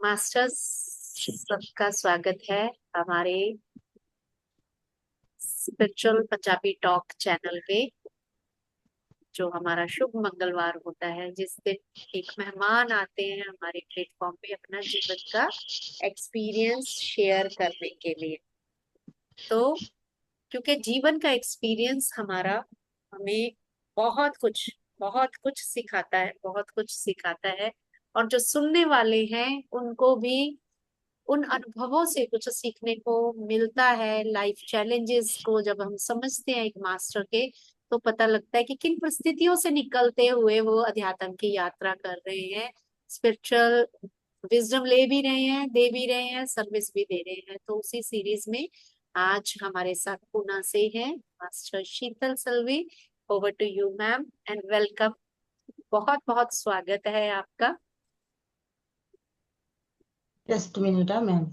Masters, सबका स्वागत है हमारे स्पिरिचुअल पंजाबी टॉक चैनल पे। जो हमारा शुभ मंगलवार होता है, जिस दिन एक मेहमान आते हैं हमारे प्लेटफॉर्म पे अपना जीवन का एक्सपीरियंस शेयर करने के लिए। तो क्योंकि जीवन का एक्सपीरियंस हमारा हमें बहुत कुछ सिखाता है, बहुत कुछ सिखाता है। और जो सुनने वाले हैं उनको भी उन अनुभवों से कुछ सीखने को मिलता है। लाइफ चैलेंजेस को जब हम समझते हैं एक मास्टर के, तो पता लगता है कि किन परिस्थितियों से निकलते हुए वो अध्यात्म की यात्रा कर रहे हैं, स्पिरिचुअल विजडम ले भी रहे हैं, दे भी रहे हैं, सर्विस भी दे रहे हैं। तो उसी सीरीज में आज हमारे साथ पूना से हैं master Sheetal Salvi. Over to you ma'am and welcome. बहुत बहुत स्वागत है आपका। जस्ट मिनट है मैम।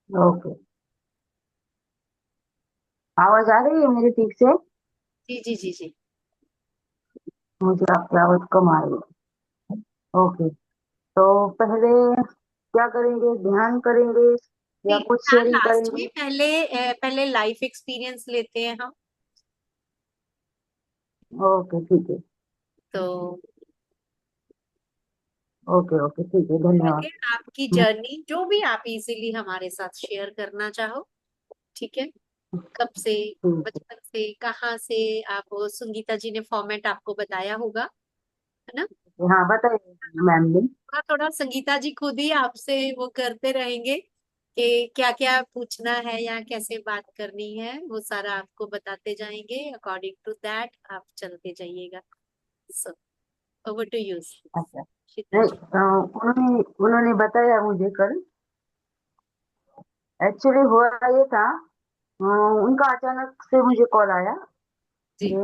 ओके। आवाज आ रही है मेरी ठीक से? जी जी जी जी। मुझे आपकी आवाज कम आ रही है। ओके। तो पहले क्या करेंगे, ध्यान करेंगे या नहीं, कुछ हाँ, शेयरिंग लास्ट में करेंगे? पहले लाइफ एक्सपीरियंस लेते हैं हम। ओके ठीक है। तो ओके ओके ठीक है, धन्यवाद। आगे आपकी हम्म, जर्नी जो भी आप इजीली हमारे साथ शेयर करना चाहो, ठीक है। कब से, ठीक है। बचपन से, कहाँ से। आप संगीता जी ने फॉर्मेट आपको बताया होगा, है ना। हाँ बताइए मैम ने। थोड़ा थोड़ा संगीता जी खुद ही आपसे वो करते रहेंगे कि क्या क्या पूछना है या कैसे बात करनी है, वो सारा आपको बताते जाएंगे। अकॉर्डिंग टू दैट आप चलते जाइएगा। सो ओवर टू यू अच्छा। शीतल नहीं, जी। उन्होंने उन्होंने बताया मुझे कल। एक्चुअली हुआ ये था, उनका अचानक से मुझे कॉल आया जी। कि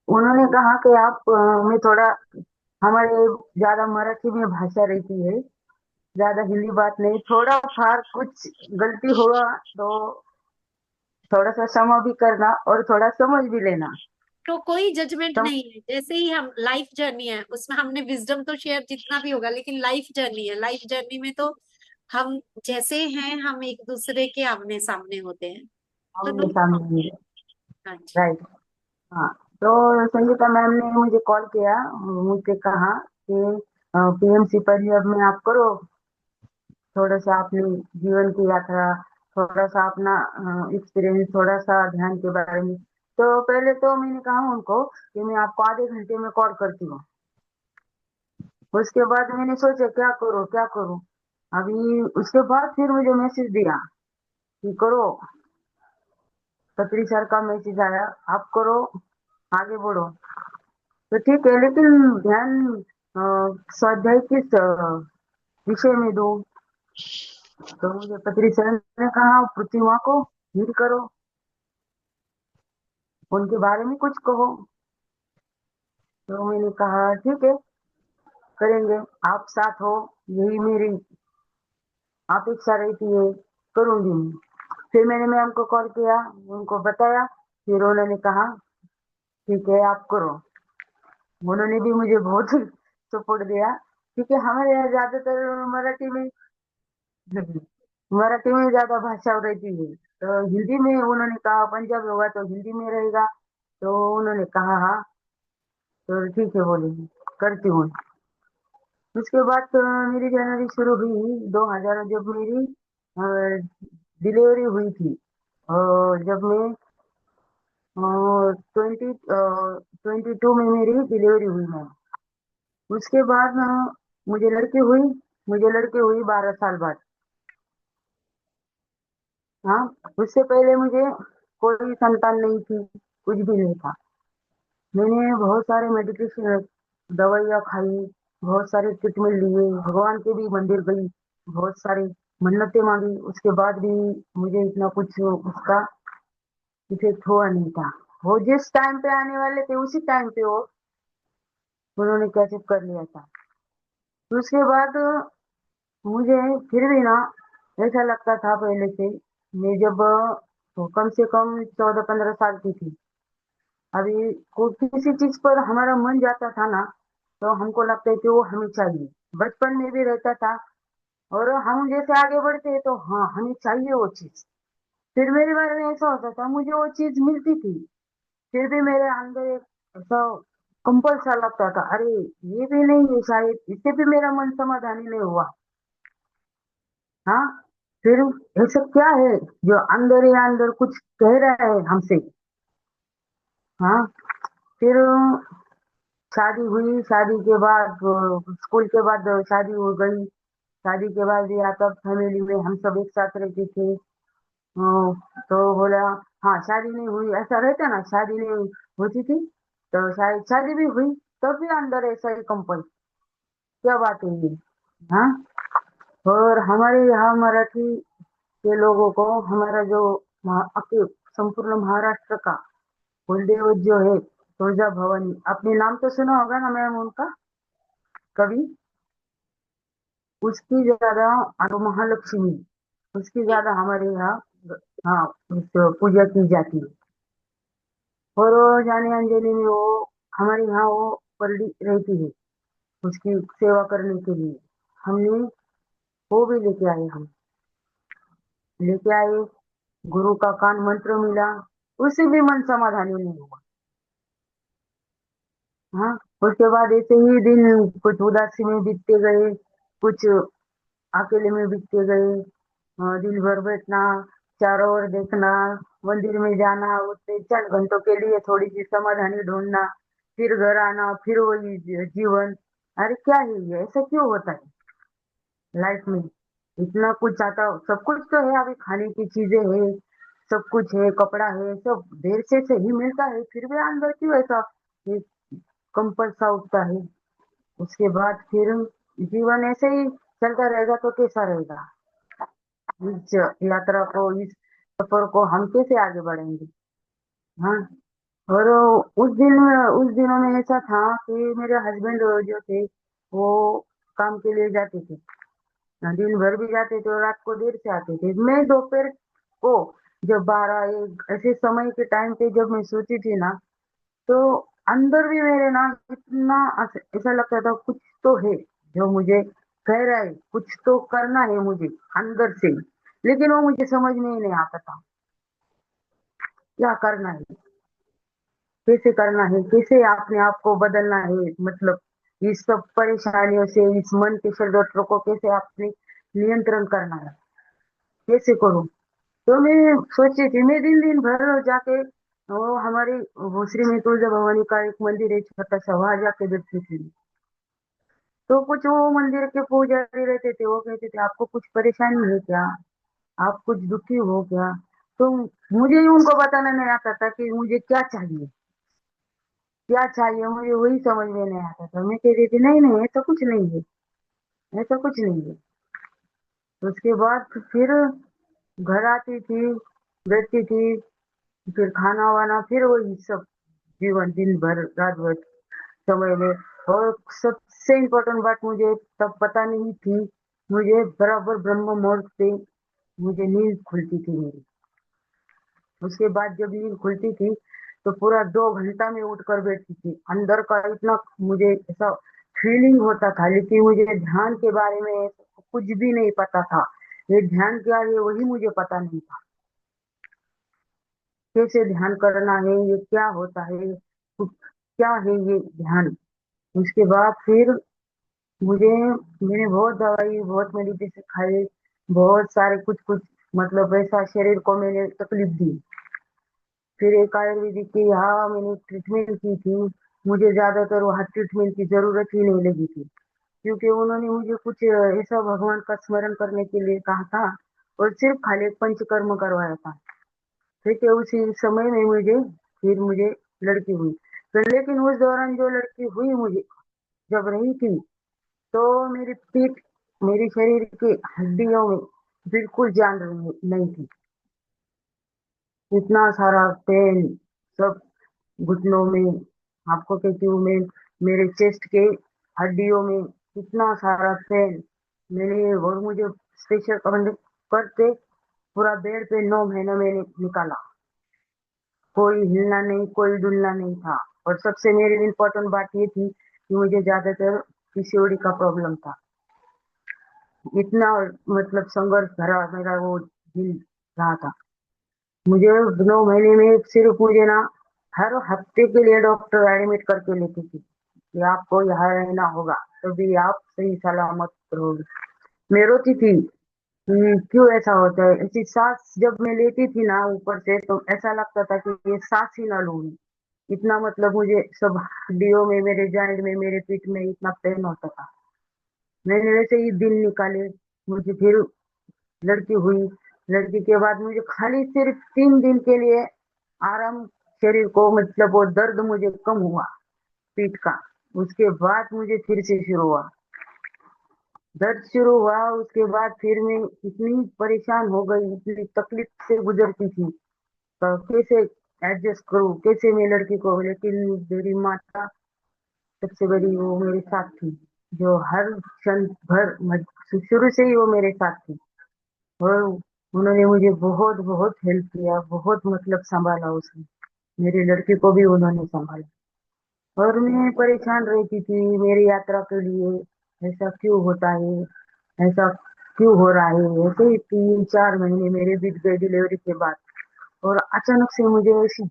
उन्होंने कहा कि आप में थोड़ा हमारे ज्यादा मराठी में भाषा रहती है, ज्यादा हिंदी बात नहीं, थोड़ा फार कुछ गलती हुआ तो थोड़ा सा क्षमा भी करना और थोड़ा समझ भी लेना। तो कोई जजमेंट सम, नहीं है, जैसे ही हम लाइफ जर्नी है उसमें हमने विजडम तो शेयर जितना भी होगा, लेकिन लाइफ जर्नी है, लाइफ जर्नी में तो हम जैसे हैं, हम एक दूसरे के आमने सामने होते हैं। तो आमने नो सामने प्रॉब्लम। नहीं। हाँ जी। राइट। हाँ। तो संगीता मैम ने मुझे कॉल किया, मुझसे कहा कि पीएमसी परिवार में आप करो, थोड़ा सा अपनी जीवन की यात्रा, थोड़ा सा अपना एक्सपीरियंस, थोड़ा सा ध्यान के बारे में। तो पहले तो मैंने कहा उनको कि मैं आपको आधे घंटे में कॉल करती हूँ। उसके बाद मैंने सोचा क्या करूँ क्या करूँ। अभी उसके बाद फिर मुझे मैसेज दिया कि करो, खत्री सर का मैसेज आया, आप करो, आगे बढ़ो। तो ठीक है, लेकिन ध्यान स्वाध्याय किस विषय में दूं? तो मुझे खत्री सर ने कहा प्रतिमा को हील करो, उनके बारे में कुछ कहो। तो मैंने कहा ठीक है, करेंगे, आप साथ हो, यही मेरी अपेक्षा रहती है, करूंगी मैं। फिर मैंने मैम को कॉल किया, उनको बताया, फिर उन्होंने कहा ठीक है आप करो। उन्होंने भी मुझे बहुत सपोर्ट दिया, क्योंकि हमारे यहाँ ज्यादातर मराठी में ज्यादा भाषा रहती है। तो हिंदी में उन्होंने कहा, पंजाबी होगा तो हिंदी में रहेगा। तो उन्होंने कहा हाँ, तो ठीक है बोली, करती हूँ। उसके बाद मेरी जनवरी शुरू हुई 2000, जब मेरी डिलीवरी हुई थी। जब मैं 22 में मेरी डिलीवरी हुई है। उसके बाद मुझे लड़की हुई, मुझे लड़की हुई 12 साल बाद। हाँ। उससे पहले मुझे कोई संतान नहीं थी, कुछ भी नहीं था। मैंने बहुत सारे मेडिकेशन, दवाइयाँ खाई, बहुत सारे ट्रीटमेंट लिए, भगवान के भी मंदिर गई, बहुत सारी मन्नतें मांगी, उसके बाद भी मुझे इतना कुछ उसका इफेक्ट हुआ नहीं था। वो जिस टाइम पे आने वाले थे उसी टाइम पे वो उन्होंने कैसे कर लिया था। तो उसके बाद मुझे फिर भी ना ऐसा लगता था पहले से, मैं जब तो कम से कम 14-15 साल की थी, अभी किसी चीज पर हमारा मन जाता था ना, तो हमको लगता है कि वो हमें चाहिए। बचपन में भी रहता था, और हम जैसे आगे बढ़ते हैं तो हाँ हमें चाहिए वो चीज। फिर मेरे बारे में ऐसा होता था, मुझे वो चीज मिलती थी, फिर भी मेरे अंदर एक ऐसा कंपल सा लगता था, अरे ये भी नहीं है शायद, इससे भी मेरा मन समाधानी नहीं हुआ। हाँ, फिर ऐसा क्या है जो अंदर ही अंदर कुछ कह रहा है हमसे। हाँ, फिर शादी हुई, शादी के बाद स्कूल के बाद शादी हो गई। शादी के बाद या तब फैमिली में हम सब एक साथ रहते थे। तो बोला, हाँ शादी नहीं हुई ऐसा रहता ना, शादी नहीं होती थी तो शायद शादी भी हुई, तब भी अंदर ऐसा ही कंपन। क्या बात है ये। हाँ, और हमारे यहाँ मराठी के लोगों को हमारा जो संपूर्ण महाराष्ट्र का कुलदेव जो है तुळजा भवानी, आपने नाम तो सुना होगा ना मैम उनका कभी। उसकी ज्यादा, और महालक्ष्मी, उसकी जी। ज्यादा हमारे यहाँ हाँ पूजा की जाती है। और वो जाने अनजाने में वो हमारे यहाँ वो परडी रहती है, उसकी सेवा करने के लिए हमने वो भी लेके आए, हम लेके आए। गुरु का कान मंत्र मिला, उससे भी मन समाधानी नहीं हुआ। हाँ, उसके बाद ऐसे ही दिन कुछ उदासी में बीतते गए, कुछ अकेले में बीतते गए। दिन भर बैठना, चारों ओर देखना, मंदिर में जाना, उससे चंद घंटों के लिए थोड़ी सी समाधानी ढूंढना, फिर घर आना, फिर वही जीवन। अरे क्या है ये, ऐसा क्यों होता है लाइफ में। इतना कुछ आता, सब कुछ तो है, अभी खाने की चीजें है, सब कुछ है, कपड़ा है, सब देर से सही मिलता है, फिर भी अंदर क्यों ऐसा कंपल सा उठता है। उसके बाद फिर जीवन ऐसे ही चलता रहेगा तो कैसा रहेगा। इस यात्रा को, इस सफर को हम कैसे आगे बढ़ेंगे। हाँ, और उस दिनों में ऐसा था कि मेरे हस्बैंड जो थे वो काम के लिए जाते थे। दिन भर भी जाते थे और रात को देर से आते थे। मैं दोपहर को जब 12 1 ऐसे समय के टाइम पे जब मैं सोती थी ना, तो अंदर भी मेरे ना इतना ऐसा लगता था, कुछ तो है जो मुझे कह रहा है, कुछ तो करना है मुझे अंदर से। लेकिन वो मुझे समझ में ही नहीं आता था क्या करना है, कैसे करना है, कैसे अपने आप को बदलना है, मतलब इस सब परेशानियों से, इस मन के षड्यंत्र को कैसे अपने नियंत्रण करना है, कैसे करूं। तो मैं सोची थी, मैं दिन दिन भर जाके वो हमारी भोसरी में तुलजा भवानी का एक मंदिर है छोटा सा, वहां जाके बैठती थी। तो कुछ वो मंदिर के पुजारी रहते थे, वो कहते थे आपको कुछ परेशानी है क्या, आप कुछ दुखी हो क्या। तो मुझे ही उनको बताना नहीं आता था कि मुझे क्या चाहिए, क्या चाहिए मुझे वही समझ में नहीं आता था। मैं कहती थी नहीं नहीं ऐसा कुछ नहीं है, ऐसा कुछ नहीं है। उसके बाद फिर घर आती थी, बैठती थी, फिर खाना वाना, फिर वही सब जीवन, दिन भर रात भर समय में। और सबसे इम्पोर्टेंट बात मुझे तब पता नहीं थी, मुझे बराबर ब्रह्म मुहूर्त पे मुझे नींद खुलती थी मेरी। उसके बाद जब नींद खुलती थी तो पूरा 2 घंटा में उठकर बैठती थी। अंदर का इतना मुझे ऐसा फीलिंग होता था, लेकिन मुझे ध्यान के बारे में कुछ भी नहीं पता था। ये ध्यान क्या है वही मुझे पता नहीं था, कैसे ध्यान करना है, ये क्या होता है, क्या है ये ध्यान। उसके बाद फिर मुझे, मैंने बहुत दवाई, बहुत मेडिटेशन खाई, बहुत सारे कुछ कुछ, मतलब ऐसा शरीर को मैंने तकलीफ दी। फिर एक आयुर्वेदिक के यहाँ मैंने ट्रीटमेंट की थी। मुझे ज्यादातर वहाँ ट्रीटमेंट की जरूरत ही नहीं लगी थी, क्योंकि उन्होंने मुझे कुछ ऐसा भगवान का स्मरण करने के लिए कहा था, और सिर्फ खाली एक पंचकर्म करवाया था। ठीक है, उसी समय में फिर मुझे लड़की हुई। तो लेकिन उस दौरान जो लड़की हुई मुझे, जब रही थी, तो मेरी पीठ, मेरी शरीर की हड्डियों में बिल्कुल जान नहीं थी। इतना सारा पेन, सब घुटनों में, आपको कहती हूँ मैं, मेरे चेस्ट के हड्डियों में इतना सारा पेन। मैंने, और मुझे स्पेशल करते पूरा बेड पे 9 महीना मैंने निकाला। कोई हिलना नहीं, कोई डुलना नहीं था। और सबसे मेरी इम्पोर्टेंट बात ये थी कि मुझे ज्यादातर पीसीओडी का प्रॉब्लम था। इतना मतलब संघर्ष भरा मेरा वो दिन रहा था। मुझे 9 महीने में सिर्फ मुझे ना हर हफ्ते के लिए डॉक्टर एडमिट करके लेती थी कि आपको यहाँ रहना होगा, तभी आप सही सलामत रहोगे। मैं रोती थी कि क्यों ऐसा होता है। ऐसी सांस जब मैं लेती थी ना ऊपर से, तो ऐसा लगता था कि ये सांस ही ना लूं। इतना मतलब मुझे सब हड्डियों में, मेरे जॉइंट में, मेरे पीठ में इतना पेन होता था। मैंने वैसे ही दिन निकाले। मुझे फिर लड़की हुई। लड़की के बाद मुझे खाली सिर्फ 3 दिन के लिए आराम, शरीर को मतलब वो दर्द मुझे कम हुआ पीठ का। उसके बाद मुझे फिर से शुरू हुआ दर्द शुरू हुआ। उसके बाद फिर मैं इतनी परेशान हो गई, इतनी तकलीफ से गुजरती थी, तो कैसे एडजस्ट करूं, कैसे मैं लड़की को। लेकिन मेरी माता सबसे बड़ी, वो मेरे साथ थी, जो हर क्षण भर शुरू से ही वो मेरे साथ थी। और उन्होंने मुझे बहुत बहुत हेल्प किया, बहुत मतलब संभाला उसने। मेरी लड़की को भी उन्होंने संभाला। और मैं परेशान रहती थी मेरी यात्रा के लिए, ऐसा क्यों होता है, ऐसा क्यों हो रहा है। ऐसे ही 3 4 महीने मेरे बीत गए डिलीवरी के बाद। और अचानक से मुझे ऐसी,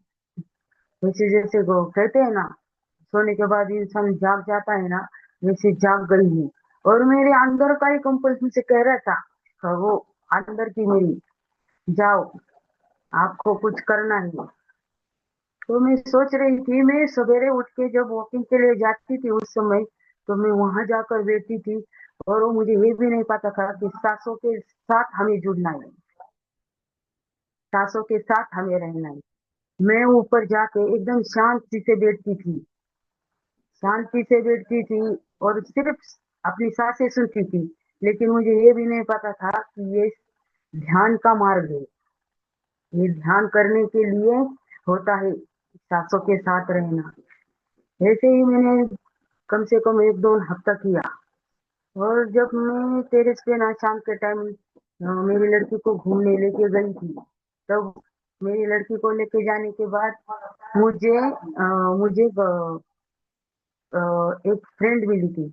वैसे जैसे वो कहते हैं ना, सोने के बाद इंसान जाग जाता है ना, वैसे जाग गई हूँ। और मेरे अंदर का ही कंपल्सन से कह रहा था, तो वो अंदर की मेरी, जाओ, आपको कुछ करना है। तो मैं सोच रही थी, मैं सवेरे उठ के जब वॉकिंग के लिए जाती थी उस समय, तो मैं वहां जाकर बैठी थी। और वो मुझे ये भी नहीं पता था कि सांसों के साथ हमें जुड़ना है, सांसों के साथ हमें रहना है। मैं ऊपर जाके एकदम शांति से बैठती थी, शांति से बैठती थी, और सिर्फ अपनी सांसें सुनती थी। लेकिन मुझे ये भी नहीं पता था कि ये ध्यान का मार्ग है। ये ध्यान करने के लिए होता है सांसों के साथ रहना। ऐसे ही मैंने कम से कम 1 2 हफ्ता किया। और जब मैं टेरेस पे ना शाम के टाइम मेरी लड़की को घूमने लेके गई थी, तब मेरी लड़की को लेके जाने के बाद मुझे एक फ्रेंड मिली थी।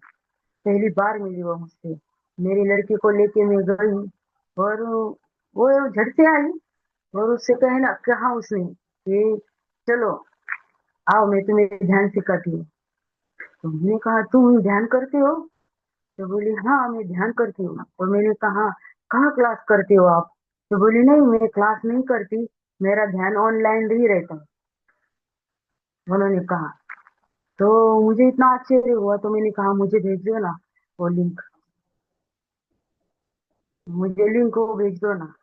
पहली बार मिली वो मुझसे। मेरी लड़की को लेके मैं गई, और वो झट से आई, और उससे कहना कहा उसने कि चलो आओ, मैं तुम्हें ध्यान सिखाती हूँ। तो मैंने कहा तुम ध्यान करते हो? तो बोली हाँ, मैं ध्यान करती हूँ। और मैंने कहा कहाँ क्लास करते हो आप? तो बोली नहीं, मैं क्लास नहीं करती, मेरा ध्यान ऑनलाइन ही रहता है, उन्होंने कहा। तो मुझे इतना आश्चर्य हुआ, तो मैंने कहा मुझे भेज दो ना वो लिंक, मुझे लिंक वो भेज दो ना।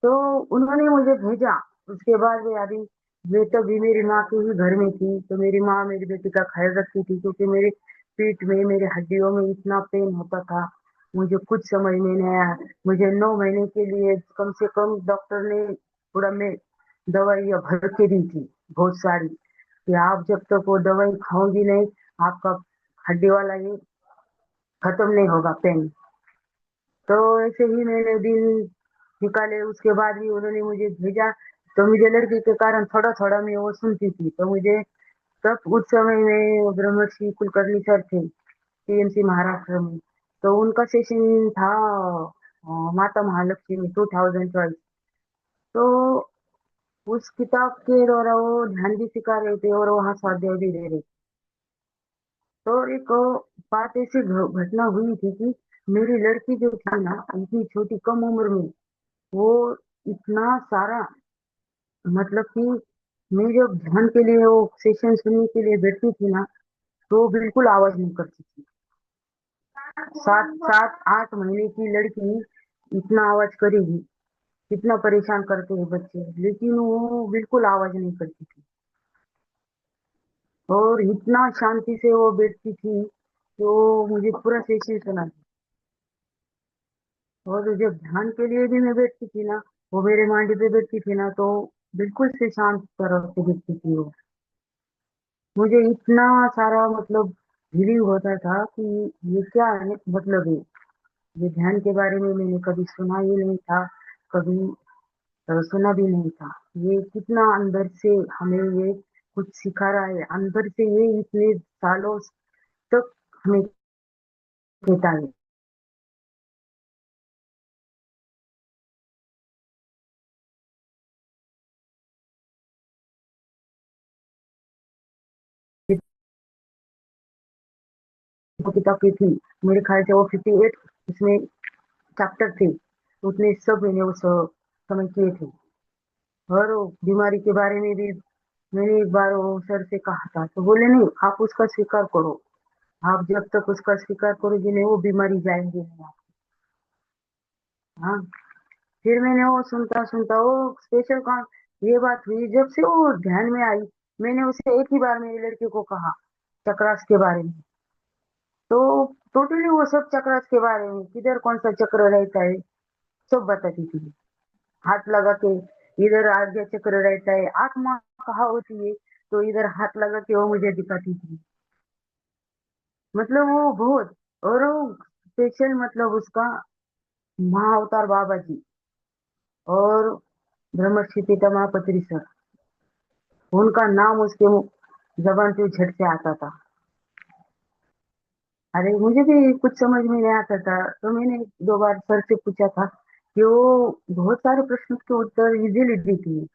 तो उन्होंने मुझे भेजा। उसके बाद मैं अभी, मैं तभी मेरी माँ के ही घर में थी, तो मेरी माँ मेरी बेटी का ख्याल रखती थी, क्योंकि मेरे पीठ में, मेरे हड्डियों में इतना पेन होता था। मुझे कुछ समझ में नहीं आया। मुझे 9 महीने के लिए कम से कम डॉक्टर ने पूरा में दवाइयाँ भर के दी थी, बहुत सारी, कि आप जब तक वो दवाई खाओगी नहीं, आपका हड्डी वाला ये खत्म नहीं होगा पेन। तो ऐसे ही मैंने दिन निकाले। उसके बाद भी उन्होंने मुझे भेजा। तो मुझे लड़की के कारण थोड़ा थोड़ा मैं वो सुनती थी, तो मुझे तब उस समय में ब्रह्मर्षि कुलकर्णी सर थे टीएमसी महाराष्ट्र में। तो उनका सेशन था माता महालक्ष्मी 2012। तो उस किताब के द्वारा वो ध्यान भी सिखा रहे थे और वहाँ स्वाध्याय भी दे रहे थे। तो एक बात ऐसी घटना हुई थी कि मेरी लड़की जो थी ना, इतनी छोटी कम उम्र में, वो इतना सारा, मतलब कि मैं जब ध्यान के लिए वो सेशन सुनने के लिए बैठती थी ना, तो बिल्कुल आवाज नहीं करती थी। 7 7 8 महीने की लड़की इतना आवाज करेगी? कितना परेशान करते हैं बच्चे, लेकिन वो बिल्कुल आवाज नहीं करती थी। और इतना शांति से वो बैठती थी, तो मुझे पूरा सेशन सुना। और जब ध्यान के लिए भी मैं बैठती थी ना, वो मेरे मांडी पे बैठती थी ना, तो बिल्कुल से शांत तरह से बैठती थी वो। मुझे इतना सारा मतलब फीलिंग होता था कि ये क्या है, मतलब है, ये ध्यान के बारे में मैंने कभी सुना ही नहीं था, कभी सुना भी नहीं था। ये कितना अंदर से हमें ये कुछ सिखा रहा है, अंदर से ये इतने सालों तक हमें कहता है। जो किताब की थी, मेरे ख्याल से वो 58 उसमें चैप्टर थे, उतने सब मैंने उस समय किए थे। और वो बीमारी के बारे में भी मैंने एक बार वो सर से कहा था, तो बोले नहीं, आप उसका स्वीकार करो, आप जब तक उसका स्वीकार करोगे नहीं वो बीमारी जाएंगे नहीं आप। हाँ, फिर मैंने वो सुनता सुनता वो स्पेशल कॉन ये बात हुई जब से वो ध्यान में आई। मैंने उसे एक ही बार मेरी लड़की को कहा चक्रास के बारे में, तो टोटली वो सब चक्रास के बारे में, किधर कौन सा चक्र रहता है सब बताती थी। हाथ लगा के इधर आज्ञा चक्र रहता है, आत्मा कहाँ होती है, तो इधर हाथ लगा के वो मुझे दिखाती थी। मतलब वो बहुत, और वो स्पेशल मतलब उसका महाअवतार बाबा जी और ब्रह्मर्षि पितामह पत्री सर, उनका नाम उसके जबान पे झट से आता था। अरे मुझे भी कुछ समझ में नहीं आता था, तो मैंने 2 बार सर से पूछा था कि वो बहुत सारे प्रश्न के उत्तर इजीली देती है।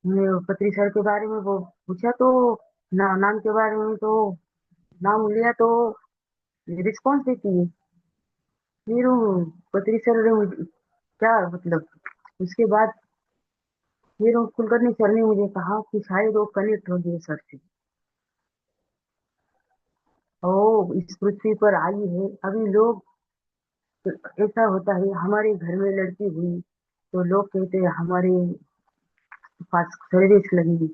मैं पत्री सर के बारे में वो पूछा तो नाम के बारे में तो नाम लिया तो रिस्पॉन्स देती है। फिर वो पत्री सर ने मुझे क्या मतलब, उसके बाद फिर वो कुलकर्णी सर ने मुझे कहा कि शायद वो कनेक्ट हो गए सर से, ओ इस पृथ्वी पर आई है। अभी लोग, ऐसा होता है हमारे घर में लड़की हुई तो लोग कहते हैं हमारे पास सर्विस लगी,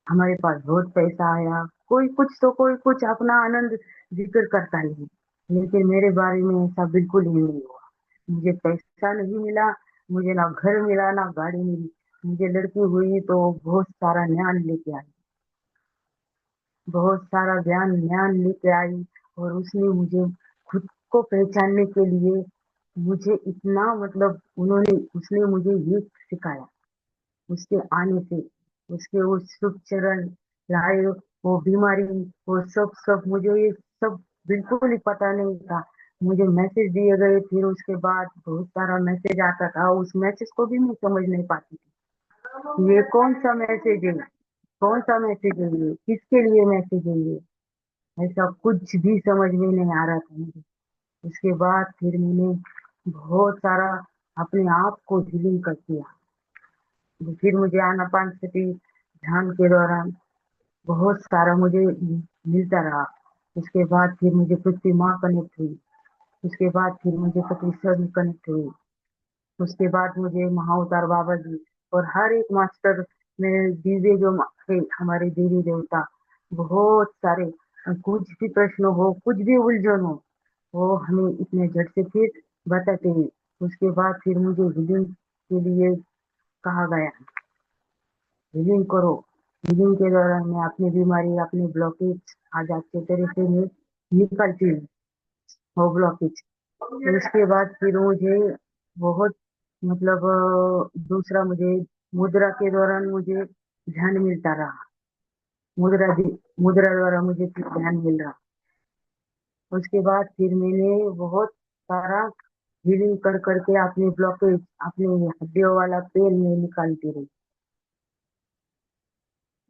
हमारे पास बहुत पैसा आया, कोई कुछ तो कोई कुछ अपना आनंद जिक्र करता है। लेकिन मेरे बारे में ऐसा बिल्कुल ही नहीं हुआ। मुझे पैसा नहीं मिला, मुझे ना घर मिला ना गाड़ी मिली। मुझे लड़की हुई तो बहुत सारा ज्ञान लेके आई, बहुत सारा ज्ञान ज्ञान लेके आई। और उसने मुझे खुद को पहचानने के लिए मुझे इतना मतलब उन्होंने उसने मुझे ये सिखाया। उसके आने से, उसके वो शुभ चरण लाए, वो बीमारी, वो सब सब मुझे ये सब बिल्कुल ही पता नहीं था। मुझे मैसेज दिए गए, फिर उसके बाद बहुत सारा मैसेज आता था, उस मैसेज को भी मैं समझ नहीं पाती थी ये कौन सा मैसेज है, कौन सा मैसेज है, ये किसके लिए मैसेज है, ये ऐसा कुछ भी समझ में नहीं आ रहा था मुझे। उसके बाद फिर मैंने बहुत सारा अपने आप को हीलिंग कर दिया। फिर मुझे आनापानसती ध्यान के दौरान बहुत सारा मुझे मिलता रहा। उसके बाद फिर मुझे पृथ्वी माँ कनेक्ट हुई, उसके बाद फिर मुझे पृथ्वी में कनेक्ट हुई, उसके बाद मुझे महाअवतार बाबा जी और हर एक मास्टर में दिव्य जो थे हमारे देवी देवता, बहुत सारे, कुछ भी प्रश्न हो कुछ भी उलझन हो वो हमें इतने झट से फिर बताते हैं। उसके बाद फिर मुझे हीलिंग के लिए कहा गया, हीलिंग करो। हीलिंग के दौरान मैं अपनी बीमारी अपने ब्लॉकेज आज अच्छे तरह से मैं निकलती हूँ वो ब्लॉकेज। फिर उसके बाद फिर मुझे बहुत मतलब दूसरा मुझे मुद्रा के दौरान मुझे ध्यान मिलता रहा। मुद्रा मुद्रा द्वारा मुझे फिर ध्यान मिल रहा। उसके बाद फिर मैंने बहुत सारा हीलिंग कर करके अपने ब्लॉकेज अपने हड्डियों वाला पेन में निकालती रही।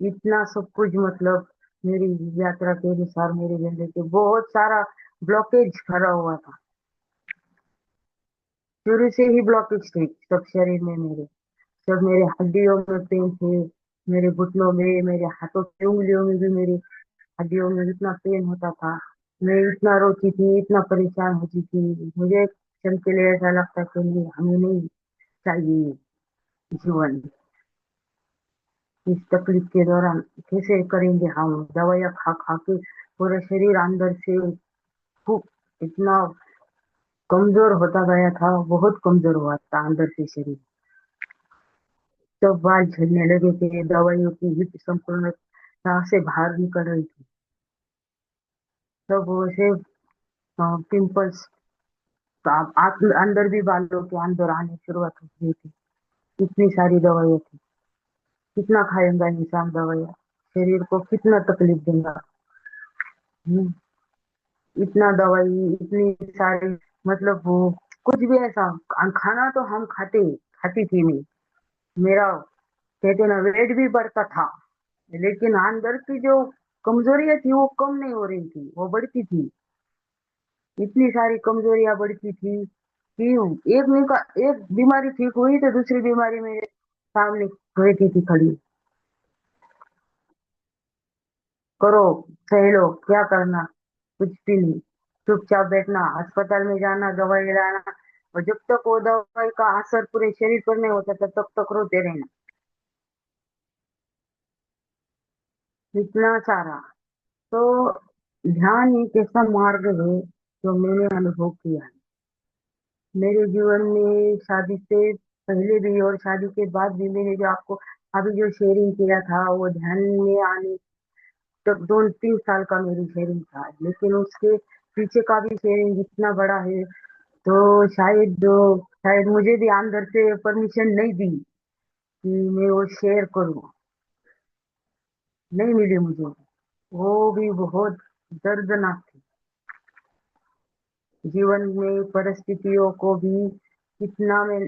इतना सब कुछ मतलब मेरी यात्रा के अनुसार मेरे जिंदगी के बहुत सारा ब्लॉकेज भरा हुआ था। शुरू से ही ब्लॉकेज थे सब शरीर में मेरे, सब मेरे हड्डियों में पेन थे, मेरे घुटनों में, मेरे हाथों की उंगलियों में भी, मेरी हड्डियों में इतना पेन होता था। मैं इतना रोती थी, इतना परेशान होती थी, मुझे एक क्षण के लिए ऐसा लगता कि नहीं हमें नहीं चाहिए जीवन इस तकलीफ के दौरान। कैसे करेंगे हम, दवाइयाँ खा खा के पूरा शरीर अंदर से खूब इतना कमजोर होता गया था, बहुत कमजोर हुआ था अंदर से शरीर। सब बाल झड़ने लगे थे, दवाइयों की हिट संपूर्ण से बाहर निकल रही थी। सब वैसे पिंपल्स अंदर भी बालों के अंदर आने शुरुआत हो गई थी। इतनी सारी दवाइयाँ थी। कितना खाएगा इंसान दवाइयाँ, शरीर को कितना तकलीफ देगा। हम्म, इतना दवाई, इतनी सारी, मतलब वो कुछ भी ऐसा। खाना तो हम खाती थी मैं। मेरा, कहते ना, वेट भी बढ़ता था, लेकिन अंदर की जो कमजोरियां थी वो कम नहीं हो रही थी, वो बढ़ती थी। इतनी सारी कमजोरियां बढ़ती थी कि एक बीमारी ठीक हुई तो दूसरी बीमारी मेरे सामने रहती थी खड़ी। करो, सह लो, क्या करना, कुछ भी नहीं। चुपचाप बैठना, अस्पताल में जाना, दवाई लाना, और जब तक वो दवाई का असर पूरे शरीर पर नहीं होता तब तक रोते रहना। इतना सारा। तो ध्यान एक ऐसा मार्ग है जो मैंने अनुभव किया है मेरे जीवन में, शादी से पहले भी और शादी के बाद भी। मैंने जो आपको अभी जो शेयरिंग किया था, वो ध्यान में आने तक 2-3 साल का मेरी शेयरिंग था, लेकिन उसके पीछे का भी शेयरिंग इतना बड़ा है। तो शायद मुझे भी अंदर से परमिशन नहीं दी कि मैं वो शेयर करूं, नहीं मिली मुझे। वो भी बहुत दर्दनाक थी। जीवन में परिस्थितियों को भी कितना मैं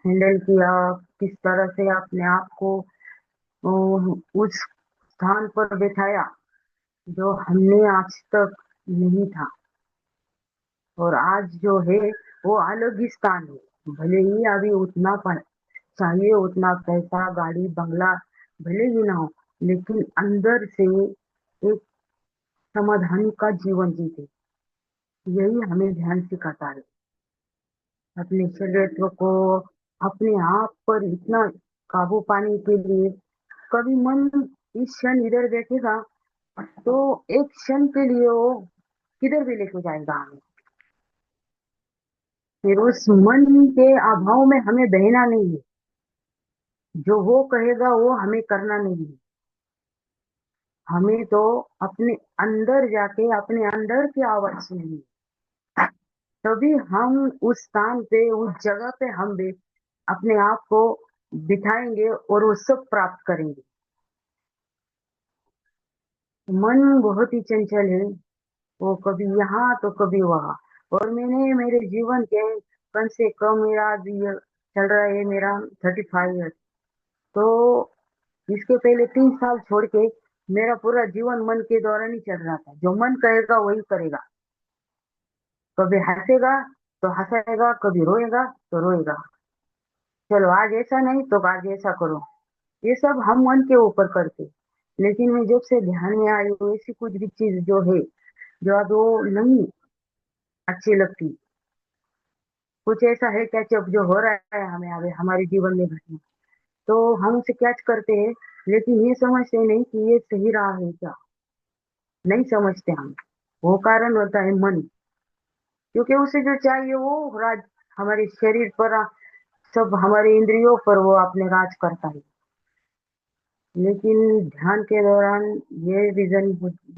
हैंडल किया, किस तरह से अपने आप को उस स्थान पर बैठाया जो हमने आज तक नहीं था। और आज जो है वो अलग ही स्थान है। भले ही अभी उतना चाहिए, उतना पैसा, गाड़ी, बंगला भले ही ना हो, लेकिन अंदर से एक समाधान का जीवन जीते, यही हमें ध्यान सिखाता है। अपने शरीर को, अपने आप पर इतना काबू पाने के लिए, कभी मन इस क्षण इधर बैठेगा तो एक क्षण के लिए वो किधर भी लेके जाएगा हमें। फिर उस मन के अभाव में हमें बहना नहीं है। जो वो कहेगा वो हमें करना नहीं है। हमें तो अपने अंदर जाके अपने अंदर की आवाज सुननी है। तभी हम उस स्थान पे, उस जगह पे हम भी अपने आप को बिठाएंगे और वो सब प्राप्त करेंगे। मन बहुत ही चंचल है, वो कभी यहाँ तो कभी वहाँ। और मैंने मेरे जीवन के कम से कम, मेरा अभी चल रहा है मेरा 35 ईयर। तो इसके पहले 3 साल छोड़ के मेरा पूरा जीवन मन के दौरान ही चल रहा था। जो मन कहेगा वही करेगा। कभी हंसेगा तो हंसेगा, कभी रोएगा तो रोएगा। चलो आज ऐसा नहीं तो आज ऐसा करो, ये सब हम मन के ऊपर करते। लेकिन मैं जब से ध्यान में आई हूँ, ऐसी कुछ भी चीज जो है, जो अब वो नहीं अच्छी लगती। कुछ ऐसा है कैचअप जो हो रहा है हमें अभी हमारे जीवन में घटना, तो हम उसे कैच करते हैं, लेकिन ये समझते नहीं कि ये सही रहा है क्या। नहीं समझते हम। वो कारण होता है मन, क्योंकि उसे जो चाहिए वो राज हमारे शरीर पर, सब हमारे इंद्रियों पर वो अपने राज करता है। लेकिन ध्यान के दौरान ये रीजन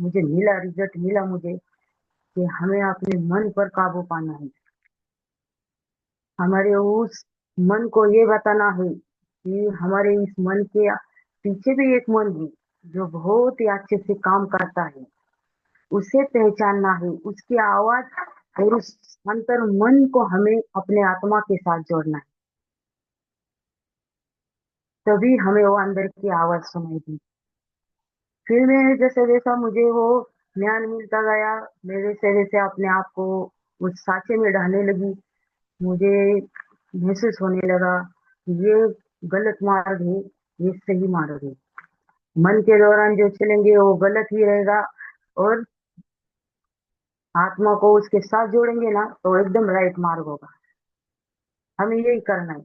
मुझे मिला, रिजल्ट मिला मुझे, कि हमें अपने मन पर काबू पाना है। हमारे उस मन को ये बताना है कि हमारे इस मन के पीछे भी एक मन है जो बहुत ही अच्छे से काम करता है। उसे पहचानना है, उसकी आवाज, और उस अंतर मन को हमें अपने आत्मा के साथ जोड़ना है। तभी हमें वो अंदर की आवाज सुनेगी। फिर मैं जैसे जैसा मुझे वो ज्ञान मिलता गया, मैं वैसे वैसे अपने आप को उस साँचे में ढालने लगी। मुझे महसूस होने लगा ये गलत मार्ग है, ये सही मार्ग है। मन के दौरान जो चलेंगे वो गलत ही रहेगा, और आत्मा को उसके साथ जोड़ेंगे ना तो एकदम राइट मार्ग होगा। हमें यही करना है।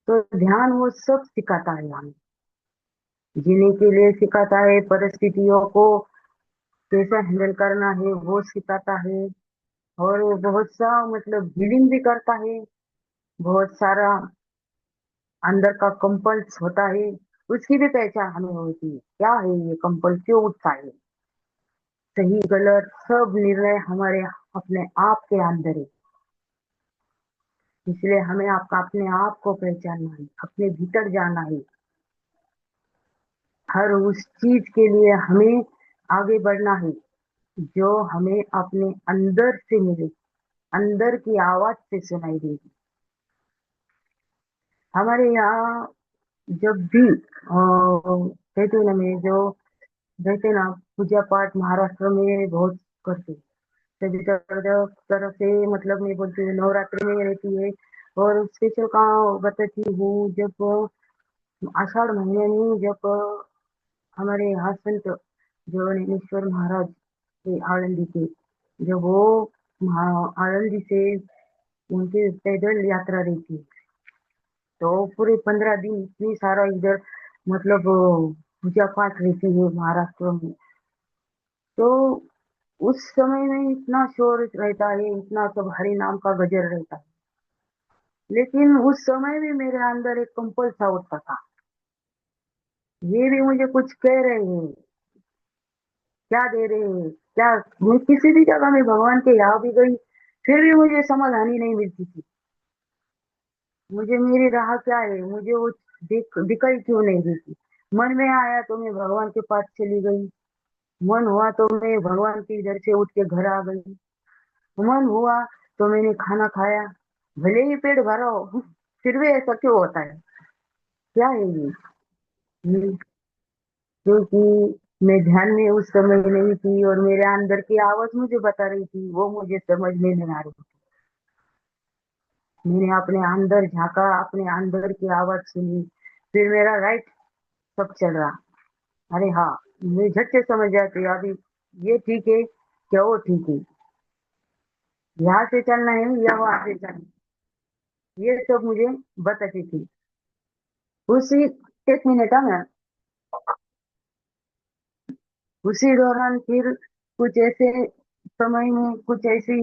तो ध्यान वो सब सिखाता है हमें, जीने के लिए सिखाता है, परिस्थितियों को कैसे हैंडल करना है वो सिखाता है। और वो बहुत सा, मतलब हीलिंग भी करता है। बहुत सारा अंदर का कंपल्स होता है, उसकी भी पहचान हमें होती है, क्या है ये कंपल, क्यों उठता है। सही गलत सब निर्णय हमारे अपने आप के अंदर है। इसलिए हमें आपका अपने आप को पहचानना है, अपने भीतर जाना है। हर उस चीज के लिए हमें आगे बढ़ना है जो हमें अपने अंदर से मिले, अंदर की आवाज से सुनाई देगी। हमारे यहाँ जब भी कहते हैं ना, में जो रहते ना पूजा पाठ महाराष्ट्र में बहुत करते, सभी तरफ तरफ से, मतलब मैं बोलती हूँ नवरात्रि में रहती है। और स्पेशल कहाँ बताती हूँ, जब आषाढ़ महीने में, जब हमारे यहाँ संत जो ज्ञानेश्वर महाराज के आळंदी के, जब वो आळंदी से उनकी पैदल यात्रा रहती है, तो पूरे 15 दिन इतनी सारा इधर, मतलब पूजा पाठ रहती है महाराष्ट्र में। तो उस समय में इतना शोर रहता है, इतना सब हरि नाम का गजर रहता है, लेकिन उस समय भी मेरे अंदर एक कंपल सा उठता था, ये भी मुझे कुछ कह रहे हैं, क्या दे रहे हैं क्या। मैं किसी भी जगह में भगवान के यहाँ भी गई, फिर भी मुझे समाधानी नहीं मिलती थी। मुझे मेरी राह क्या है, मुझे वो दिखाई क्यों नहीं देती। मन में आया तो मैं भगवान के पास चली गई, मन हुआ तो मैं भगवान के इधर से उठ के घर आ गई, मन हुआ तो मैंने खाना खाया, भले ही पेट भरा हो, फिर भी ऐसा क्यों होता है, क्या है ये। हम्म, क्योंकि मैं ध्यान में उस समय नहीं थी, और मेरे अंदर की आवाज मुझे बता रही थी, वो मुझे समझ में नहीं आ रही थी। मैंने अपने अंदर झांका, अपने अंदर की आवाज सुनी, फिर मेरा राइट सब चल रहा। अरे हाँ, मैं झट से समझ जाती अभी, ये ठीक है क्या, वो ठीक है, यहाँ से चलना है या वहां से चलना है, ये सब मुझे बताती थी। उसी, एक मिनट है मैं, उसी दौरान फिर कुछ ऐसे समय में कुछ ऐसी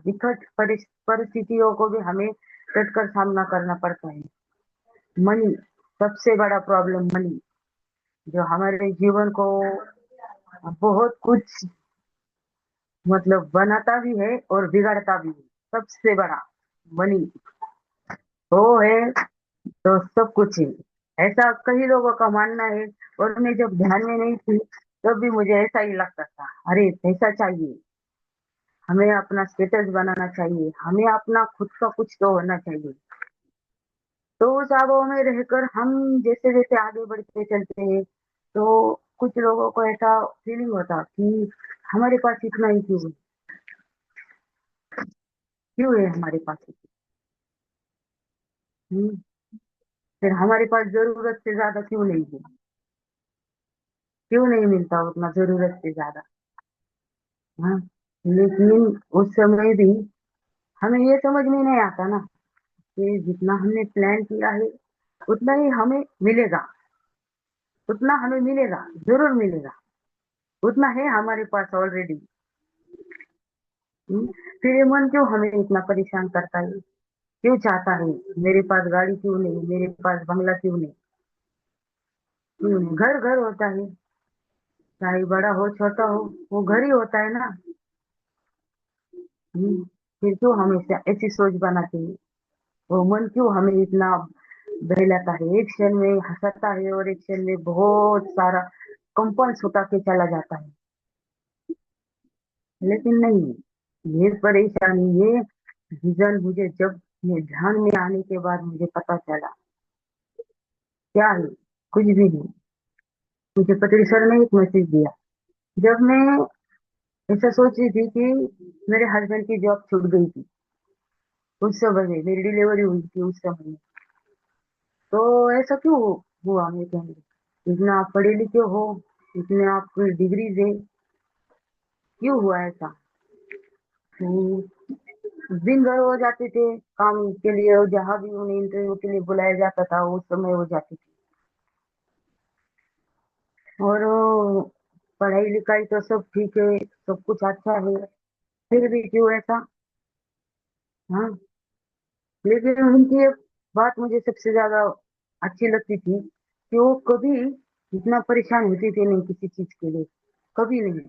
विकट परिस्थितियों को भी हमें डटकर सामना करना पड़ता है। मनी, सबसे बड़ा प्रॉब्लम मनी, जो हमारे जीवन को बहुत कुछ, मतलब बनाता भी है और बिगाड़ता भी है। सबसे बड़ा मनी वो है तो सब कुछ है, ऐसा कई लोगों का मानना है। और मैं जब ध्यान में नहीं थी, तब भी मुझे ऐसा ही लगता था, अरे पैसा चाहिए, हमें अपना स्टेटस बनाना चाहिए, हमें अपना खुद का कुछ तो होना चाहिए। तो उस आबों में रहकर हम जैसे जैसे आगे बढ़ते चलते हैं, तो कुछ लोगों को ऐसा फीलिंग होता कि हमारे पास इतना ही क्यों है, क्यों है हमारे पास इतना? हम्म, फिर हमारे पास जरूरत से ज्यादा क्यों नहीं है, क्यों नहीं मिलता उतना जरूरत से ज्यादा। हाँ, लेकिन उस समय भी हमें ये समझ में नहीं आता ना, कि जितना हमने प्लान किया है उतना ही हमें मिलेगा, उतना हमें मिलेगा, जरूर मिलेगा, उतना है हमारे पास ऑलरेडी। फिर ये मन क्यों हमें इतना परेशान करता है, क्यों चाहता है मेरे पास गाड़ी क्यों नहीं, मेरे पास बंगला क्यों नहीं, क्यों नहीं। घर घर होता है, चाहे बड़ा हो छोटा हो, वो घर ही होता है ना। फिर क्यों हमेशा ऐसी सोच बनाते हैं, वो मन क्यों हमें इतना बहलाता है, एक क्षण में हंसाता है और एक क्षण में बहुत सारा कंपन सुता के चला जाता है। लेकिन नहीं, ये परेशानी, ये विजन मुझे जब मैं ध्यान में आने के बाद मुझे पता चला, क्या है, कुछ भी नहीं। मुझे पत्री सर ने एक मैसेज दिया, जब मैं ऐसा सोच रही थी कि मेरे हस्बैंड की जॉब छूट गई थी, उस समय मेरी डिलीवरी हुई थी उस समय। तो ऐसा क्यों हुआ, मैं कहूँगी इतना आप पढ़े लिखे हो, इतने आपकी डिग्रीज है, क्यों हुआ ऐसा। दिन भर हो जाते थे काम के लिए, और जहाँ भी उन्हें इंटरव्यू के लिए बुलाया जाता था उस समय हो जाती थी। और पढ़ाई लिखाई तो सब ठीक है, सब कुछ अच्छा है, फिर भी क्यों ऐसा। हाँ, लेकिन उनकी एक बात मुझे सबसे ज्यादा अच्छी लगती थी, कि वो कभी इतना परेशान होती थी नहीं किसी चीज के लिए, कभी नहीं।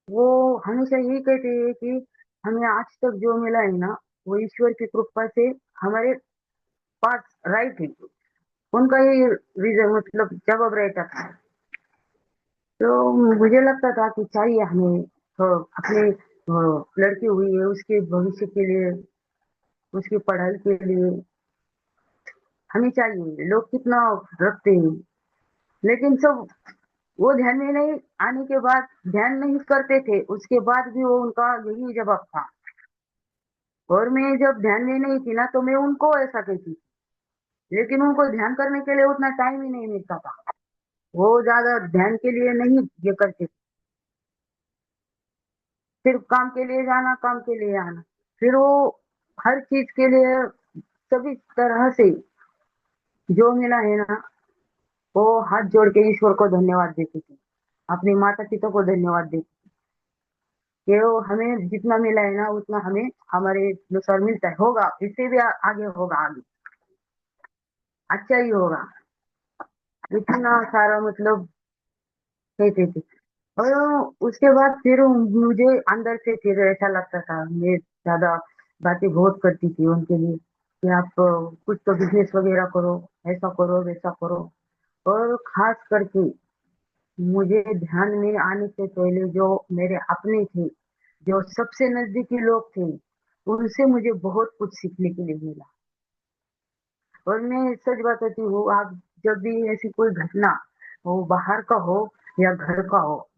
वो हमेशा यही कहते हैं कि हमें आज तक जो मिला है ना, वो ईश्वर की कृपा से हमारे पास राइट है, उनका ही रीजन मतलब जवाब रहता था। तो मुझे लगता था कि चाहिए हमें, तो अपने लड़की हुई है उसके भविष्य के लिए, उसकी पढ़ाई के लिए हमें चाहिए। लोग कितना रखते हैं, लेकिन सब वो ध्यान में नहीं आने के बाद, ध्यान नहीं करते थे उसके बाद भी वो उनका यही जवाब था। और मैं जब ध्यान में नहीं थी ना तो मैं उनको ऐसा कहती थी, लेकिन उनको ध्यान करने के लिए उतना टाइम ही नहीं मिलता था। वो ज्यादा ध्यान के लिए नहीं ये करते थे, सिर्फ काम के लिए जाना, काम के लिए आना। फिर वो हर चीज के लिए सभी तरह से जो मिला है ना, वो हाथ जोड़ के ईश्वर को धन्यवाद देती थी, अपने माता पिता को धन्यवाद देती कि वो हमें जितना मिला है ना उतना हमें हमारे अनुसार मिलता है, होगा इससे भी आगे होगा, आगे अच्छा ही होगा, इतना सारा मतलब कहते थे। और उसके बाद फिर मुझे अंदर से फिर ऐसा लगता था, मैं ज्यादा बातें बहुत करती थी उनके लिए कि आप कुछ तो बिजनेस वगैरह करो, ऐसा करो वैसा करो। और खास करके मुझे ध्यान में आने से पहले जो मेरे अपने थे, जो सबसे नजदीकी लोग थे, उनसे मुझे बहुत कुछ सीखने के लिए मिला। और मैं सच बताती हूँ, आप जब भी ऐसी कोई घटना हो, बाहर का हो या घर का हो,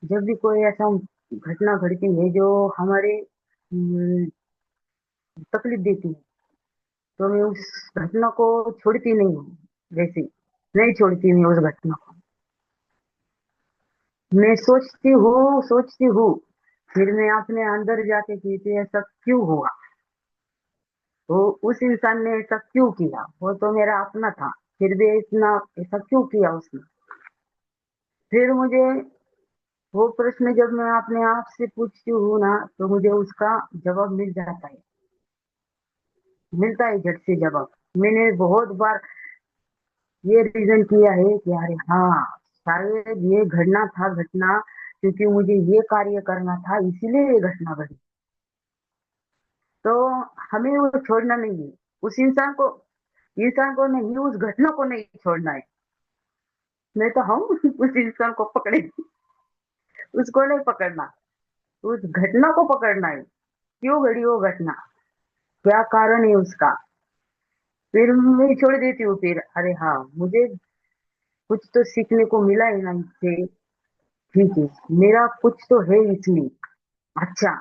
जब भी कोई ऐसा घटना घटती है जो हमारे तकलीफ देती है, तो मैं उस घटना को छोड़ती नहीं हूँ, वैसे नहीं छोड़ती मैं उस घटना को। मैं सोचती हूँ, फिर मैं अपने अंदर जाके कहती है ऐसा क्यों हुआ, तो उस इंसान ने ऐसा क्यों किया, वो तो मेरा अपना था, फिर भी इतना ऐसा क्यों किया उसने। फिर मुझे वो प्रश्न जब मैं अपने आप से पूछती हूँ ना, तो मुझे उसका जवाब मिल जाता है, मिलता है झट से जवाब। मैंने बहुत बार ये रीजन किया है कि अरे हाँ, शायद ये घटना था, घटना क्योंकि मुझे ये कार्य करना था इसीलिए ये घटना घटी। तो हमें वो छोड़ना नहीं है, उस इंसान को नहीं, उस घटना को नहीं छोड़ना है। नहीं तो हम उस इंसान को पकड़े, उसको नहीं पकड़ना, उस घटना को पकड़ना है। क्यों घड़ी वो घटना, क्या कारण है उसका। फिर मैं छोड़ देती हूँ, फिर अरे हाँ, मुझे कुछ तो सीखने को मिला है ना इससे, ठीक है, मेरा कुछ तो है इसमें, अच्छा